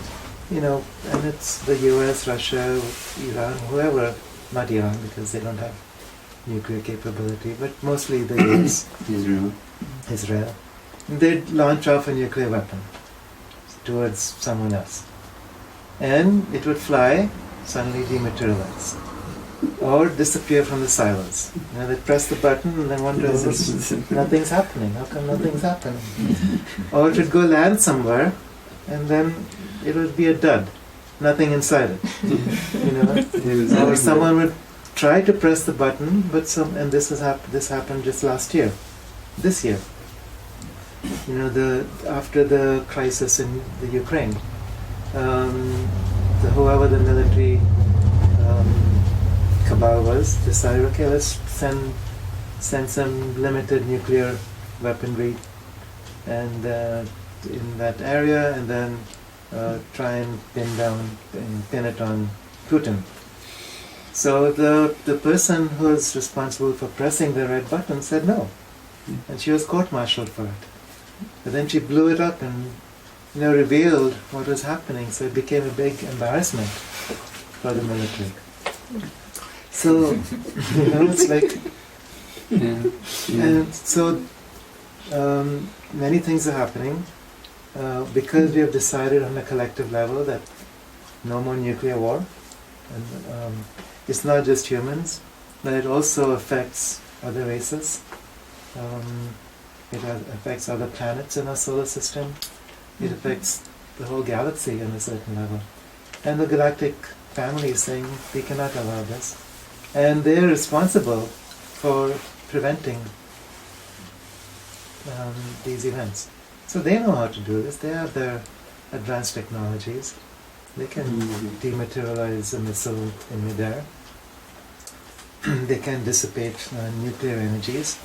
[SPEAKER 1] and it's the US, Russia, Iran, whoever, not Iran because they don't have nuclear capability, but mostly the US, Israel. They'd launch off a nuclear weapon towards someone else. And it would fly, suddenly dematerialize, or disappear from the silos. They'd press the button and then wonder, nothing's happening. How come nothing's happening? Or it would go land somewhere, and then it would be a dud, nothing inside it. Or someone would try to press the button, but this happened just last year, this year. After the crisis in the Ukraine, whoever the military cabal was decided, okay, let's send some limited nuclear weaponry and in that area, and then try and pin it on Putin. So the person who was responsible for pressing the red button said no, and she was court-martialed for it. But then she blew it up and revealed what was happening, so it became a big embarrassment for the military. So, it's like, and so many things are happening because we have decided on a collective level that no more nuclear war. And it's not just humans, but it also affects other races. It affects other planets in our solar system. It affects the whole galaxy on a certain level. And the galactic family is saying, we cannot allow this. And they're responsible for preventing these events. So they know how to do this. They have their advanced technologies. They can dematerialize a missile in midair. They can dissipate nuclear energies.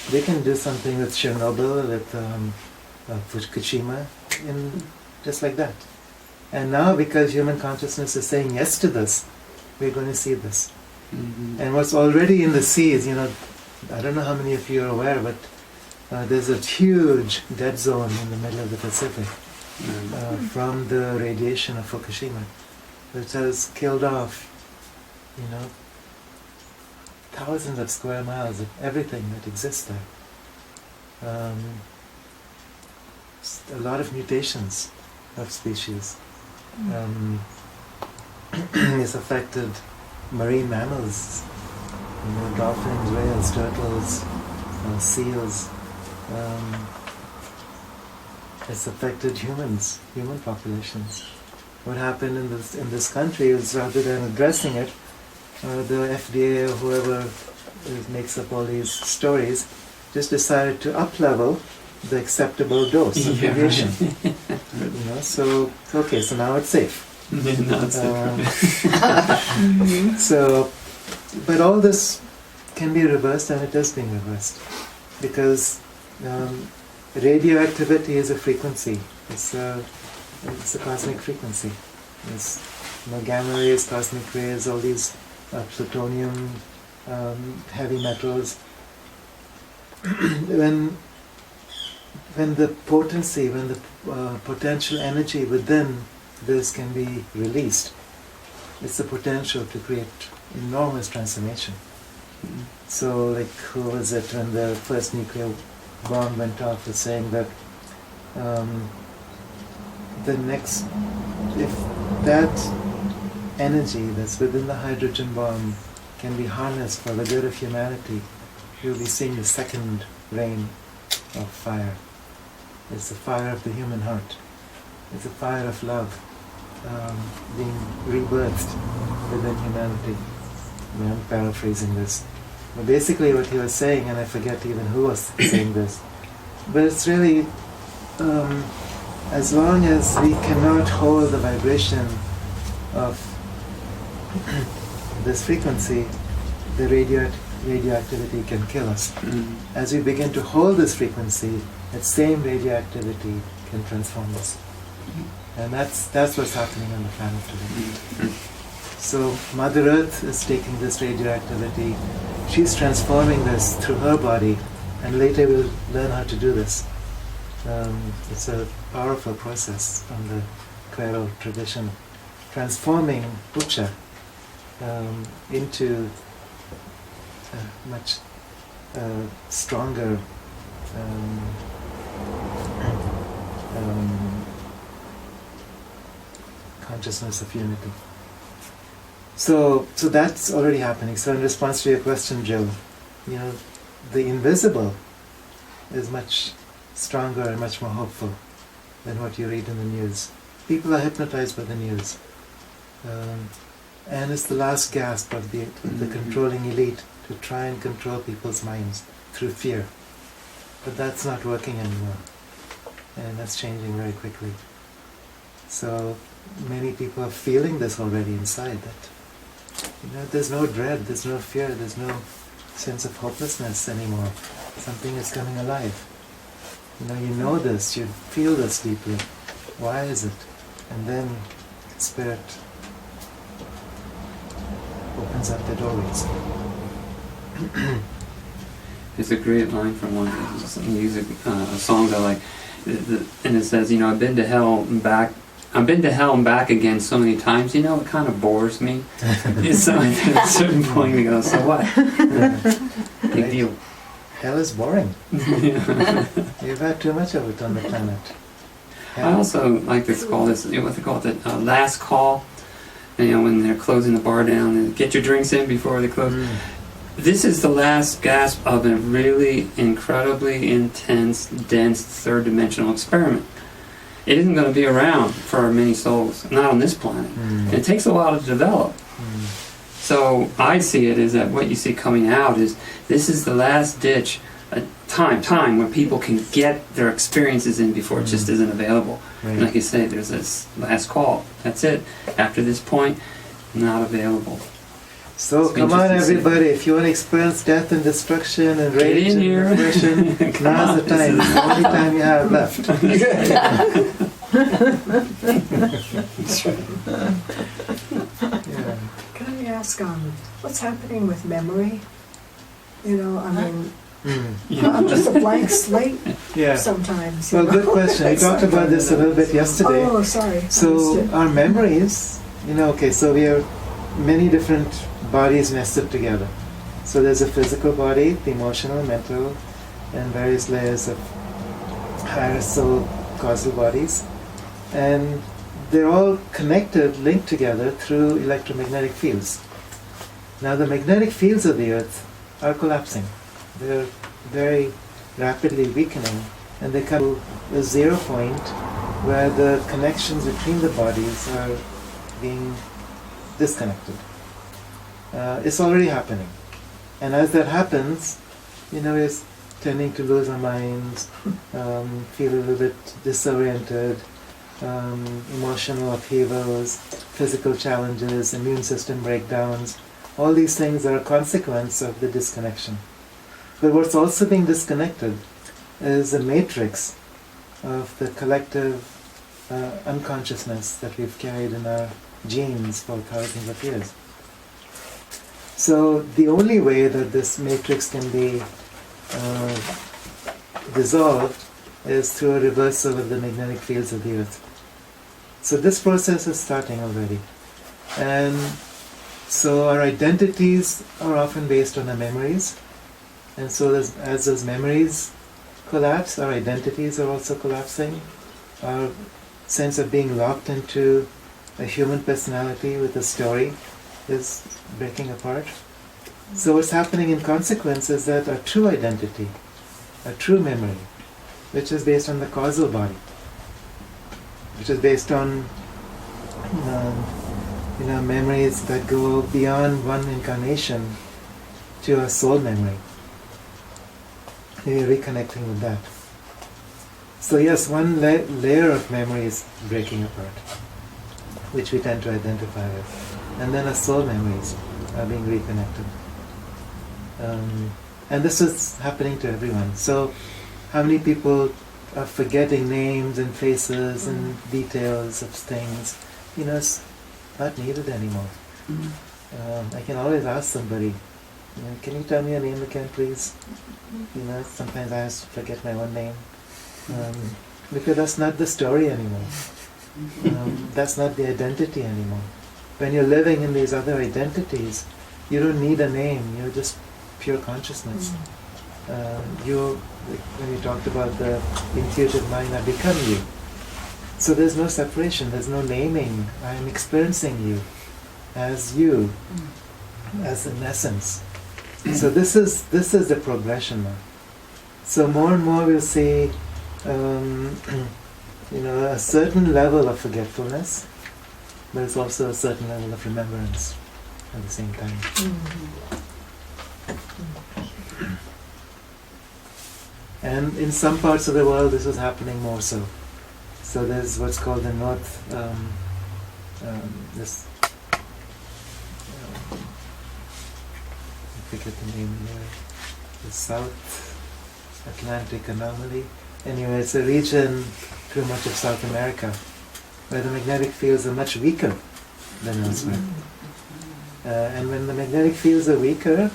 [SPEAKER 1] They can do something with Chernobyl, with Fukushima, just like that. And now, because human consciousness is saying yes to this, we're going to see this. And what's already in the seas, I don't know how many of you are aware, but there's a huge dead zone in the middle of the Pacific from the radiation of Fukushima, which has killed off, thousands of square miles of everything that exists there. A lot of mutations of species. It's affected marine mammals, dolphins, whales, turtles, seals. It's affected human populations. What happened in this country is, rather than addressing it, the FDA or whoever makes up all these stories just decided to up-level the acceptable dose of radiation. So now it's safe. But all this can be reversed, and it is being reversed, because radioactivity is a frequency. It's a cosmic frequency. It's gamma rays, cosmic rays, all these plutonium, heavy metals. When the potency, when the potential energy within this can be released. It's the potential to create enormous transformation. So, like, who was it when the first nuclear bomb went off, was saying that if that energy that's within the hydrogen bomb can be harnessed for the good of humanity, you'll be seeing the second reign of fire. It's the fire of the human heart. It's the fire of love being rebirthed within humanity. I'm paraphrasing this. But basically what he was saying, and I forget even who was saying this, but it's really, as long as we cannot hold the vibration of this frequency, the radioactivity can kill us. As we begin to hold this frequency, that same radioactivity can transform us. And that's what's happening on the planet today. So Mother Earth is taking this radioactivity, she's transforming this through her body, and later we'll learn how to do this. It's a powerful process from the Creole tradition, transforming Ucha into a much stronger consciousness of unity. So that's already happening. So in response to your question, Jill, the invisible is much stronger and much more hopeful than what you read in the news. People are hypnotized by the news. And it's the last gasp of the controlling elite to try and control people's minds through fear. But that's not working anymore. And that's changing very quickly. So many people are feeling this already inside, that there's no dread, there's no fear, there's no sense of hopelessness anymore. Something is coming alive. You know this, you feel this deeply. Why is it? And then Spirit opens up the doorways.
[SPEAKER 5] It's a great line from one of the music songs I like, and it says, I've been to hell and back. I've been to hell and back again so many times. It kind of bores me. So at a certain point we go, so what? Big deal.
[SPEAKER 1] Hell is boring. You've had too much of it on the planet.
[SPEAKER 5] I also like to call this, what they call it, the last call. When they're closing the bar down, and get your drinks in before they close. This is the last gasp of a really incredibly intense, dense, third-dimensional experiment. It isn't going to be around for many souls, not on this planet. It takes a while to develop. So I see it as that what you see coming out is this is the last ditch, time when people can get their experiences in before it just isn't available.
[SPEAKER 1] Right.
[SPEAKER 5] And like you say, there's this last call. That's it. After this point, not available.
[SPEAKER 1] So come on, everybody! If you want to experience death and destruction and rage and depression, now's the time. It's the only time you have left. Yeah.
[SPEAKER 7] Can I ask, what's happening with memory? I'm just a blank slate sometimes.
[SPEAKER 1] Well, good question. We talked about this a little bit yesterday.
[SPEAKER 7] Oh, sorry.
[SPEAKER 1] So our memories, so we have many different bodies nested together. So there's a physical body, the emotional, mental, and various layers of higher soul causal bodies. And they're all connected, linked together through electromagnetic fields. Now the magnetic fields of the Earth are collapsing. They're very rapidly weakening, and they come to a 0 point where the connections between the bodies are being disconnected. It's already happening. And as that happens, we're tending to lose our minds, feel a little bit disoriented, emotional upheavals, physical challenges, immune system breakdowns. All these things are a consequence of the disconnection. But what's also being disconnected is the matrix of the collective unconsciousness that we've carried in our genes for thousands of years. So the only way that this matrix can be dissolved is through a reversal of the magnetic fields of the earth. So this process is starting already. And so our identities are often based on our memories. And so as those memories collapse, our identities are also collapsing. Our sense of being locked into a human personality with a story is breaking apart. So what's happening in consequence is that our true identity, our true memory, which is based on the causal body, which is based on memories that go beyond one incarnation to a soul memory. We're reconnecting with that. So yes, one layer of memory is breaking apart, which we tend to identify with. And then our soul memories are being reconnected. And this is happening to everyone. So how many people are forgetting names and faces and details of things? It's not needed anymore. I can always ask somebody, can you tell me your name again, please? Sometimes I just forget my own name. Because that's not the story anymore. That's not the identity anymore. When you're living in these other identities, you don't need a name, you're just pure consciousness. When you talked about the intuitive mind, I become you. So there's no separation, there's no naming. I am experiencing you, as an essence. So this is the progression now. So more and more we'll see a certain level of forgetfulness, but it's also a certain level of remembrance at the same time. And in some parts of the world this is happening more so. So there's what's called the North, I forget the name here, the South Atlantic anomaly. Anyway, it's a region through much of South America where the magnetic fields are much weaker than elsewhere. And when the magnetic fields are weaker,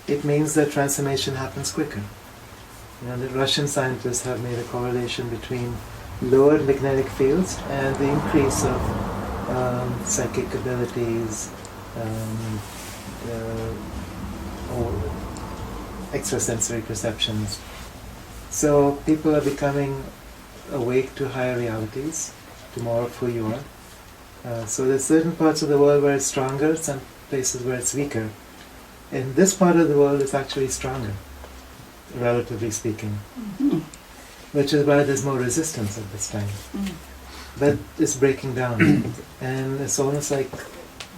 [SPEAKER 1] it means that transformation happens quicker. The Russian scientists have made a correlation between lowered magnetic fields and the increase of psychic abilities, or extrasensory perceptions. So people are becoming awake to higher realities, to more of who you are. So there's certain parts of the world where it's stronger, some places where it's weaker. In this part of the world it's actually stronger, relatively speaking. Which is why there's more resistance at this time. But it's breaking down. And it's almost like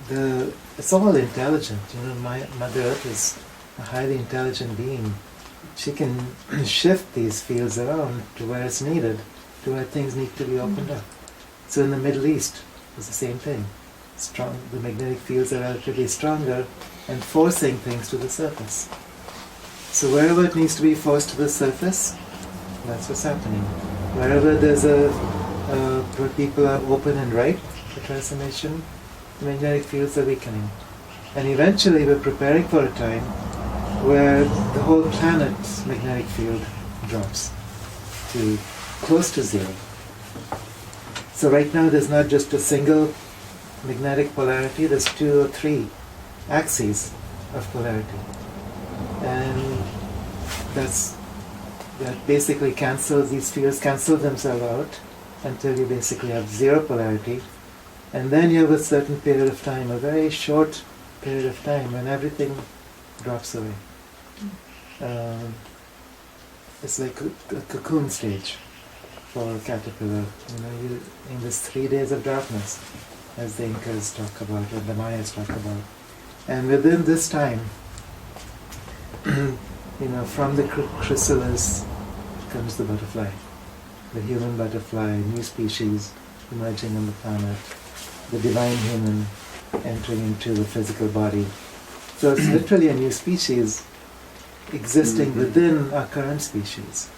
[SPEAKER 1] it's all intelligent. Mother Earth is a highly intelligent being. She can shift these fields around to where it's needed, to where things need to be opened up. So in the Middle East, it's the same thing. The magnetic fields are relatively stronger and forcing things to the surface. So wherever it needs to be forced to the surface, that's what's happening. Wherever there's where people are open and ripe for transformation, the magnetic fields are weakening. And eventually we're preparing for a time where the whole planet's magnetic field drops to close to zero. So right now there's not just a single magnetic polarity, there's 2 or 3 axes of polarity. And that basically these fields cancel themselves out until you basically have zero polarity. And then you have a certain period of time, a very short period of time, when everything drops away. It's like a cocoon stage for a caterpillar. In this 3 days of darkness, as the Incas talk about, or the Mayas talk about. And within this time, from the chrysalis comes the butterfly, the human butterfly, new species emerging on the planet, the divine human entering into the physical body. So it's literally a new species existing within our current species.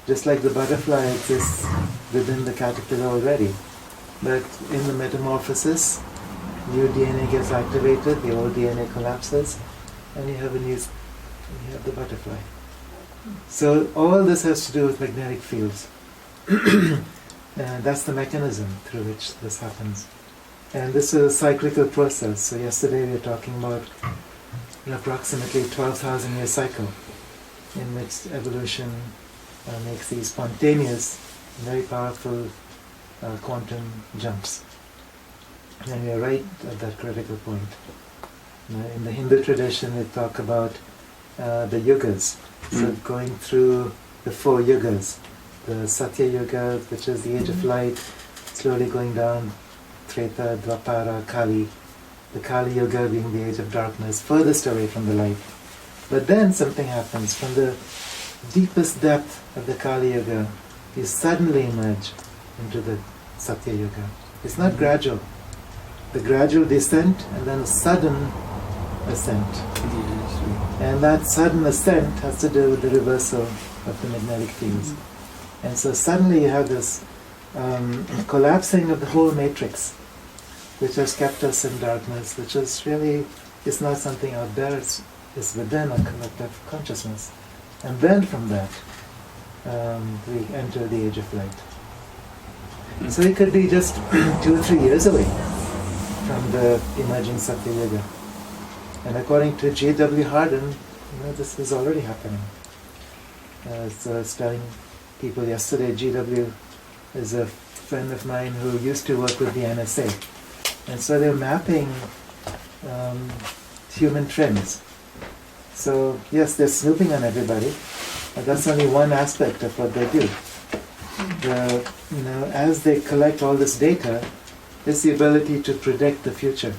[SPEAKER 1] Just like the butterfly exists within the caterpillar already. But in the metamorphosis, new DNA gets activated, the old DNA collapses, and you have the butterfly. So all this has to do with magnetic fields. That's the mechanism through which this happens. And this is a cyclical process. So yesterday we were talking about an approximately 12,000 year cycle in which evolution makes these spontaneous, very powerful quantum jumps. And we are right at that critical point. In the Hindu tradition we talk about the yugas. So going through the 4 yugas. The Satya Yuga, which is the age of light, slowly going down, Treta, Dwapara, Kali, the Kali Yuga being the age of darkness, furthest away from the light. But then something happens. From the deepest depth of the Kali Yuga, you suddenly emerge into the Satya Yuga. It's not gradual. The gradual descent and then a sudden ascent. And that sudden ascent has to do with the reversal of the magnetic fields. And so suddenly you have this collapsing of the whole matrix, which has kept us in darkness, which is really, it's not something out there, it's within a collective consciousness. And then from that, we enter the age of light. So it could be just 2 or 3 years away from the emerging Satya Yuga. And according to G.W. Hardin, this is already happening. So I was telling people yesterday, G.W. is a friend of mine who used to work with the NSA. And so they're mapping human trends. So yes, they're snooping on everybody, but that's only one aspect of what they do. As they collect all this data, it's the ability to predict the future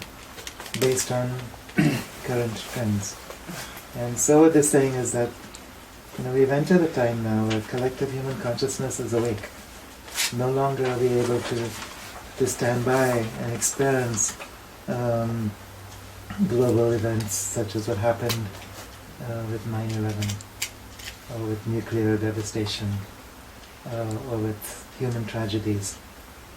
[SPEAKER 1] based on current trends. And so what they're saying is that we've entered a time now where collective human consciousness is awake. No longer are we able to stand by and experience global events such as what happened with 9/11, or with nuclear devastation, or with human tragedies.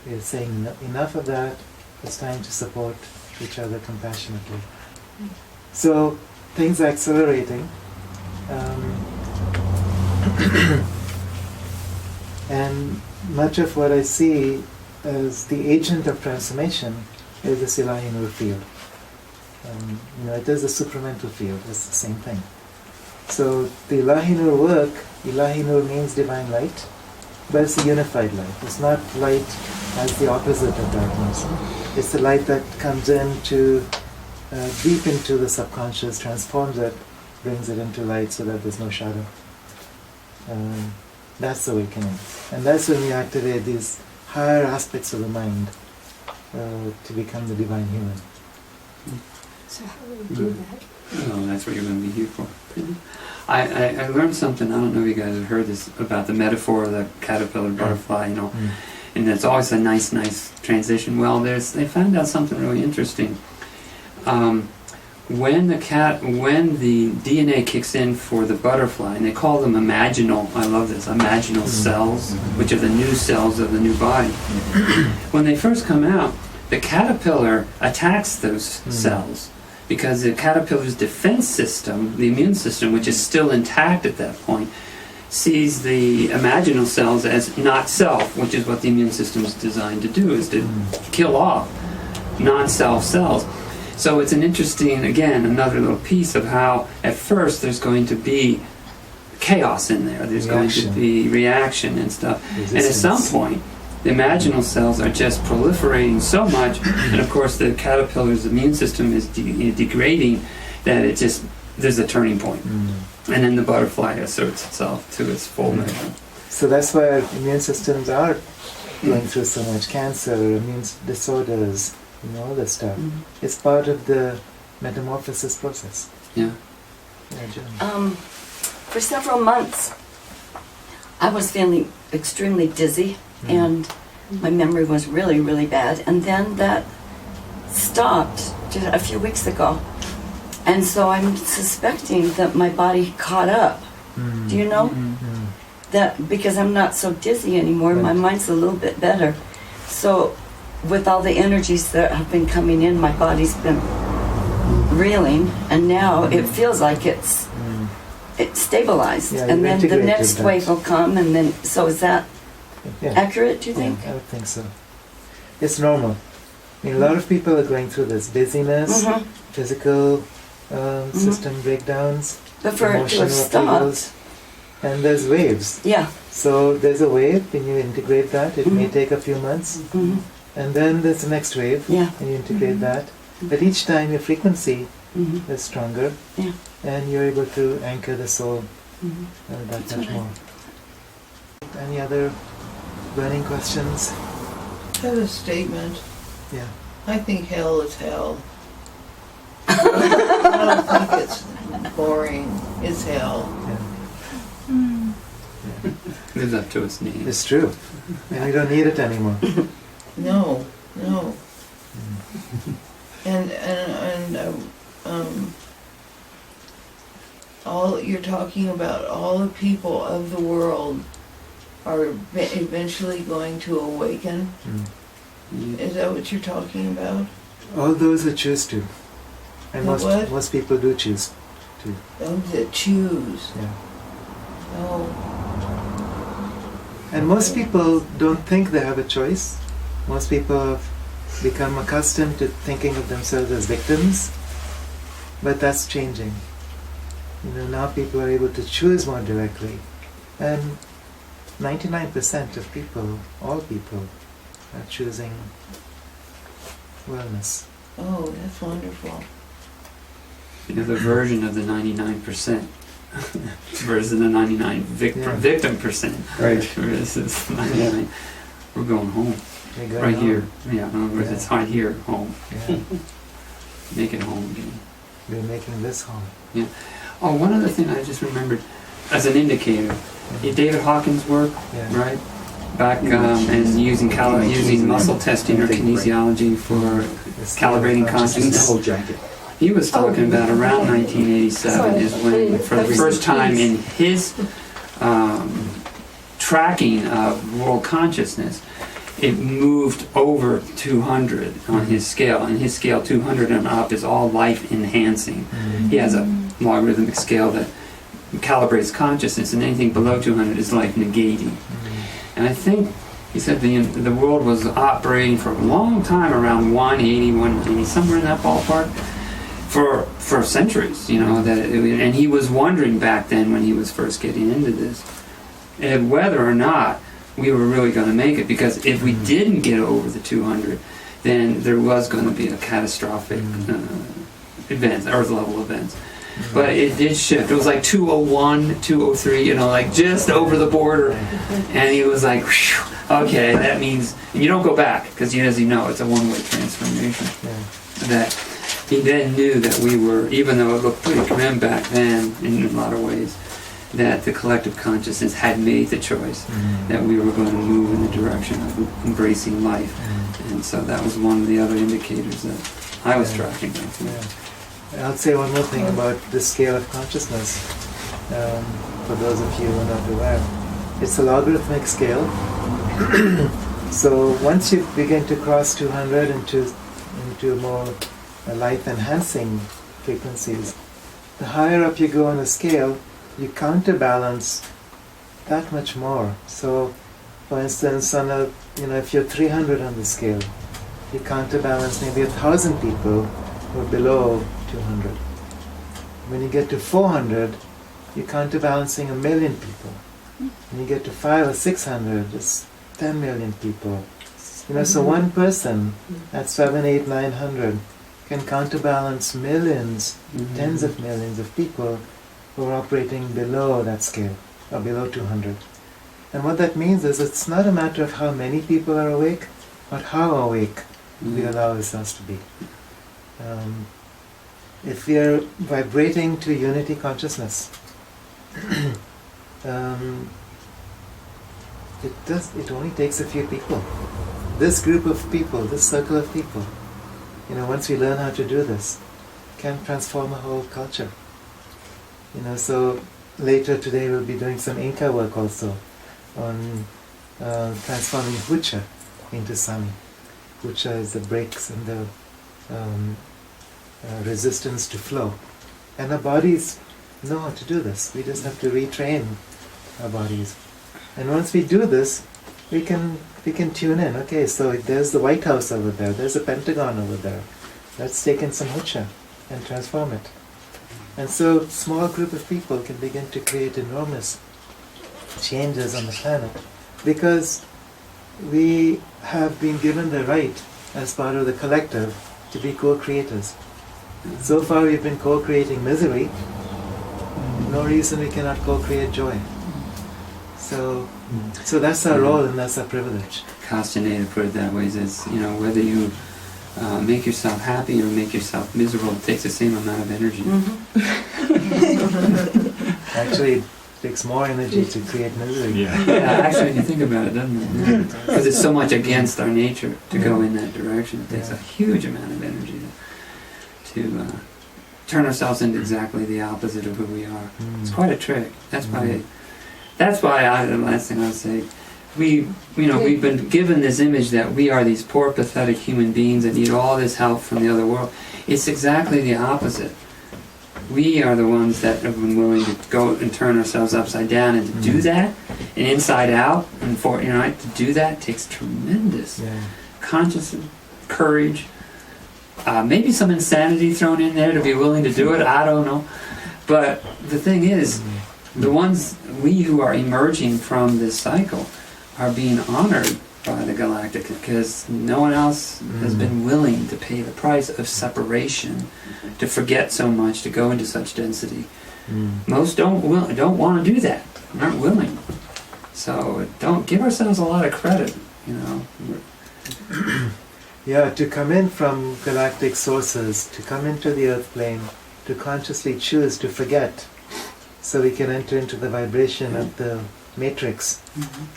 [SPEAKER 1] We're saying enough of that, it's time to support each other compassionately. So things are accelerating. And much of what I see as the agent of transformation is this Inkanoor field. It is a supramental field, it's the same thing. So the Inkanoor work, Inkanoor means divine light, but it's a unified light. It's not light as the opposite of darkness. It's the light that comes into deep into the subconscious, transforms it, brings it into light so that there's no shadow. That's awakening. And that's when we activate these higher aspects of the mind to become the divine human.
[SPEAKER 7] So how do we do that?
[SPEAKER 5] Oh, that's what you're going to be here for. I learned something, I don't know if you guys have heard this, about the metaphor of the caterpillar butterfly, and it's always a nice transition. Well, they found out something really interesting. When the DNA kicks in for the butterfly, and they call them imaginal, I love this, imaginal cells, which are the new cells of the new body. When they first come out, the caterpillar attacks those cells because the caterpillar's defense system, the immune system, which is still intact at that point, sees the imaginal cells as not self, which is what the immune system is designed to do, is to kill off non-self cells. So it's an interesting, again, another little piece of how at first there's going to be chaos in there. There's going to be reaction and stuff. Resistance. And at some point, the imaginal cells are just proliferating so much, and of course the caterpillar's immune system is degrading, that it just, there's a turning point. And then the butterfly asserts itself to its full measure.
[SPEAKER 1] So that's why our immune systems are going through so much cancer, immune disorders, all this stuff. It's part of the metamorphosis process.
[SPEAKER 5] Yeah.
[SPEAKER 8] For several months, I was feeling extremely dizzy, and my memory was really, really bad. And then that stopped just a few weeks ago. And so I'm suspecting that my body caught up. Do you know? That because I'm not so dizzy anymore, my mind's a little bit better. So with all the energies that have been coming in, my body's been reeling, and now it feels like it's it's stabilized,
[SPEAKER 1] Yeah,
[SPEAKER 8] and
[SPEAKER 1] you
[SPEAKER 8] then the
[SPEAKER 1] integrated
[SPEAKER 8] next
[SPEAKER 1] that.
[SPEAKER 8] wave will come, and then, so is that
[SPEAKER 1] Yeah.
[SPEAKER 8] accurate, do you think?
[SPEAKER 1] Yeah, I would think so. It's normal. I mean, a lot of people are going through this dizziness,
[SPEAKER 8] Mhm.
[SPEAKER 1] physical system breakdowns,
[SPEAKER 8] But for it to
[SPEAKER 1] emotional
[SPEAKER 8] have stopped,
[SPEAKER 1] upheavals, and there's waves.
[SPEAKER 8] yeah.
[SPEAKER 1] So there's a wave, when you integrate that, it may
[SPEAKER 8] Mhm.
[SPEAKER 1] take a few months,
[SPEAKER 8] Mhm.
[SPEAKER 1] and then there's the next wave,
[SPEAKER 8] Yeah.
[SPEAKER 1] and you integrate that. But each time your frequency
[SPEAKER 8] Mhm.
[SPEAKER 1] is stronger,
[SPEAKER 8] Yeah.
[SPEAKER 1] and you're able to anchor the soul
[SPEAKER 8] Mhm.
[SPEAKER 1] that
[SPEAKER 8] That's
[SPEAKER 1] much
[SPEAKER 8] what I-
[SPEAKER 1] more. Any other burning questions?
[SPEAKER 4] I have a statement.
[SPEAKER 1] Yeah.
[SPEAKER 4] I think hell is hell. I don't think it's boring. It's hell.
[SPEAKER 1] Yeah.
[SPEAKER 5] Lives up to its name.
[SPEAKER 1] It's true. And we don't need it anymore.
[SPEAKER 4] No, no. And all you're talking about, all the people of the world are eventually going to awaken.
[SPEAKER 1] Mm.
[SPEAKER 4] Is that what you're talking about?
[SPEAKER 1] All those who choose to. And
[SPEAKER 4] The what?
[SPEAKER 1] most people do choose to.
[SPEAKER 4] Those that choose.
[SPEAKER 1] Yeah.
[SPEAKER 4] Oh,
[SPEAKER 1] And most people don't think they have a choice. Most people have become accustomed to thinking of themselves as victims. But that's changing. You know, now people are able to choose more directly. And 99% of people, all people, are choosing wellness.
[SPEAKER 4] oh, that's wonderful.
[SPEAKER 5] You know, the version of the 99% versus the 99
[SPEAKER 1] Yeah.
[SPEAKER 5] victim percent.
[SPEAKER 2] Right.
[SPEAKER 5] Versus 99. We're going home.
[SPEAKER 1] They go
[SPEAKER 5] Right
[SPEAKER 1] on.
[SPEAKER 5] here. Yeah, in other words,
[SPEAKER 1] Yeah.
[SPEAKER 5] it's right here, home.
[SPEAKER 1] Yeah.
[SPEAKER 5] Make it home again.
[SPEAKER 1] We're making this home.
[SPEAKER 5] Oh, one other thing I just remembered as an indicator. David Hawkins' work,
[SPEAKER 1] Yeah.
[SPEAKER 5] right? Back and using muscle testing or kinesiology for
[SPEAKER 1] This
[SPEAKER 5] calibrating
[SPEAKER 2] Just
[SPEAKER 5] consciousness.
[SPEAKER 2] the whole jacket.
[SPEAKER 5] He was talking about around 1987 is when, for the first time in his tracking of world consciousness, it moved over 200 on his scale. And his scale 200 and up is all life enhancing. He has a logarithmic scale that calibrates consciousness, and anything below 200 is life negating. And I think he said the world was operating for a long time around 180, 190, somewhere in that ballpark, for centuries. You know and he was wondering back then when he was first getting into this, whether or not we were really going to make it. Because if we didn't get over the 200, then there was going to be a catastrophic events, Earth level events. But it did shift. It was like 201, 203, like just over the border. And he was like, "Whew, okay, that means," and you don't go back, because as you know, it's a one-way transformation.
[SPEAKER 1] Yeah.
[SPEAKER 5] That he then knew that we were, even though it looked pretty grim back then in a lot of ways, that the collective consciousness had made the choice that we were going to move in the direction of embracing life. And so that was one of the other indicators that I was tracking. I think.
[SPEAKER 1] Yeah. I'll say one more thing about the scale of consciousness. For those of you who are not aware, it's a logarithmic scale. So once you begin to cross 200 into more life-enhancing frequencies, the higher up you go on the scale, you counterbalance that much more. So, for instance, if you're 300 on the scale, you counterbalance maybe 1,000 people who are below 200. When you get to 400, you're counterbalancing 1 million people. When you get to 500 or 600, it's 10 million people. So one person at 700, 800, 900 can counterbalance millions, tens of millions of people who are operating below that scale, or below 200. And what that means is it's not a matter of how many people are awake, but how awake we allow ourselves to be. If we are vibrating to unity consciousness, it only takes a few people. This group of people, this circle of people, once we learn how to do this, can transform a whole culture. So later today we'll be doing some Inca work also on transforming Hucha into Sami. Hucha is the breaks and the resistance to flow. And our bodies know how to do this. We just have to retrain our bodies. And once we do this, we can tune in. Okay, so there's the White House over there, there's a Pentagon over there. Let's take in some hucha and transform it. And so small group of people can begin to create enormous changes on the planet because we have been given the right as part of the collective to be co-creators. So far we've been co-creating misery. No reason we cannot co-create joy. So that's our role and that's our privilege.
[SPEAKER 5] Castaneda put it that way, is, you know, whether you make yourself happy or make yourself miserable, it takes the same amount of energy.
[SPEAKER 1] Actually, it takes more energy to create misery.
[SPEAKER 5] Yeah, actually, when you think about it, doesn't it? Because it's so much against our nature to go in that direction. It takes a huge amount of energy to turn ourselves into exactly the opposite of who we are. It's quite a trick. That's why the last thing I would say, we've been given this image that we are these poor, pathetic human beings that need all this help from the other world. It's exactly the opposite. We are the ones that have been willing to go and turn ourselves upside down, and to do that, and inside out, and to do that takes tremendous consciousness, courage, maybe some insanity thrown in there to be willing to do it. I don't know, but the thing is, the ones we who are emerging from this cycle are being honored by the galactic because no one else has been willing to pay the price of separation, to forget so much, to go into such density. Most don't want to do that, aren't willing. So don't give ourselves a lot of credit, you know.
[SPEAKER 1] Yeah, to come in from galactic sources, to come into the earth plane, to consciously choose to forget, so we can enter into the vibration of the matrix,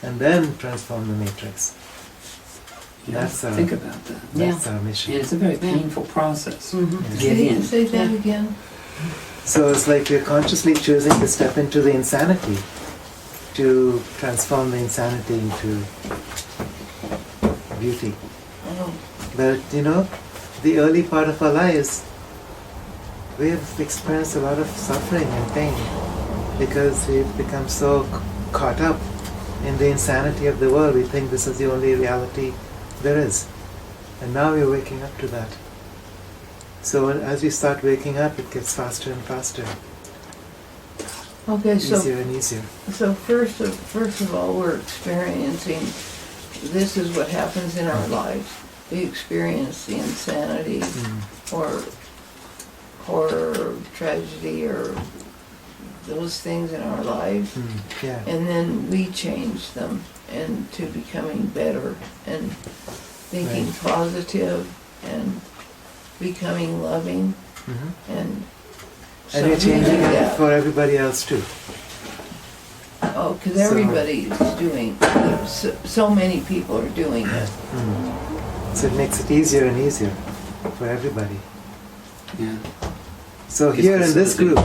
[SPEAKER 1] and then transform the matrix. That's our,
[SPEAKER 5] think about that.
[SPEAKER 1] That's our mission.
[SPEAKER 5] And it's a very painful process to get
[SPEAKER 4] Say
[SPEAKER 5] in.
[SPEAKER 4] say that again.
[SPEAKER 1] So it's like we're consciously choosing to step into the insanity, to transform the insanity into beauty.
[SPEAKER 4] Oh,
[SPEAKER 1] But the early part of our lives, we have experienced a lot of suffering and pain because we've become so caught up in the insanity of the world. We think this is the only reality there is. And now we're waking up to that. So as we start waking up, it gets faster and faster,
[SPEAKER 4] okay,
[SPEAKER 1] easier and easier.
[SPEAKER 4] so first of all, we're experiencing, this is what happens in our lives. We experience the insanity or horror or tragedy or those things in our lives,
[SPEAKER 1] Yeah.
[SPEAKER 4] and then we change them into becoming better and thinking
[SPEAKER 1] Right.
[SPEAKER 4] positive and becoming loving, and so
[SPEAKER 1] And we're
[SPEAKER 4] we
[SPEAKER 1] changing
[SPEAKER 4] do
[SPEAKER 1] it
[SPEAKER 4] that.
[SPEAKER 1] for everybody else too.
[SPEAKER 4] Oh, because
[SPEAKER 1] So-
[SPEAKER 4] everybody is doing, so many people are doing it.
[SPEAKER 1] So it makes it easier and easier for everybody.
[SPEAKER 5] Yeah.
[SPEAKER 1] So
[SPEAKER 5] It's
[SPEAKER 1] here in this
[SPEAKER 5] facilitating.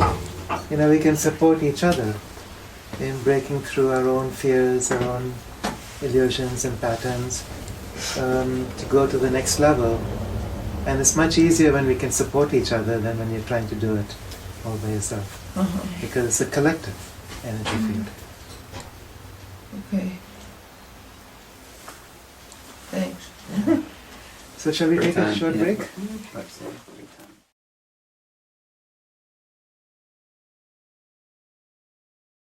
[SPEAKER 1] group, we can support each other in breaking through our own fears, our own illusions and patterns, to go to the next level. And it's much easier when we can support each other than when you're trying to do it all by yourself, because it's a collective energy field.
[SPEAKER 4] Okay. Thanks.
[SPEAKER 1] So shall we
[SPEAKER 5] Great
[SPEAKER 1] take a
[SPEAKER 5] time,
[SPEAKER 1] short
[SPEAKER 5] yeah.
[SPEAKER 1] break?
[SPEAKER 5] Absolutely. Great time.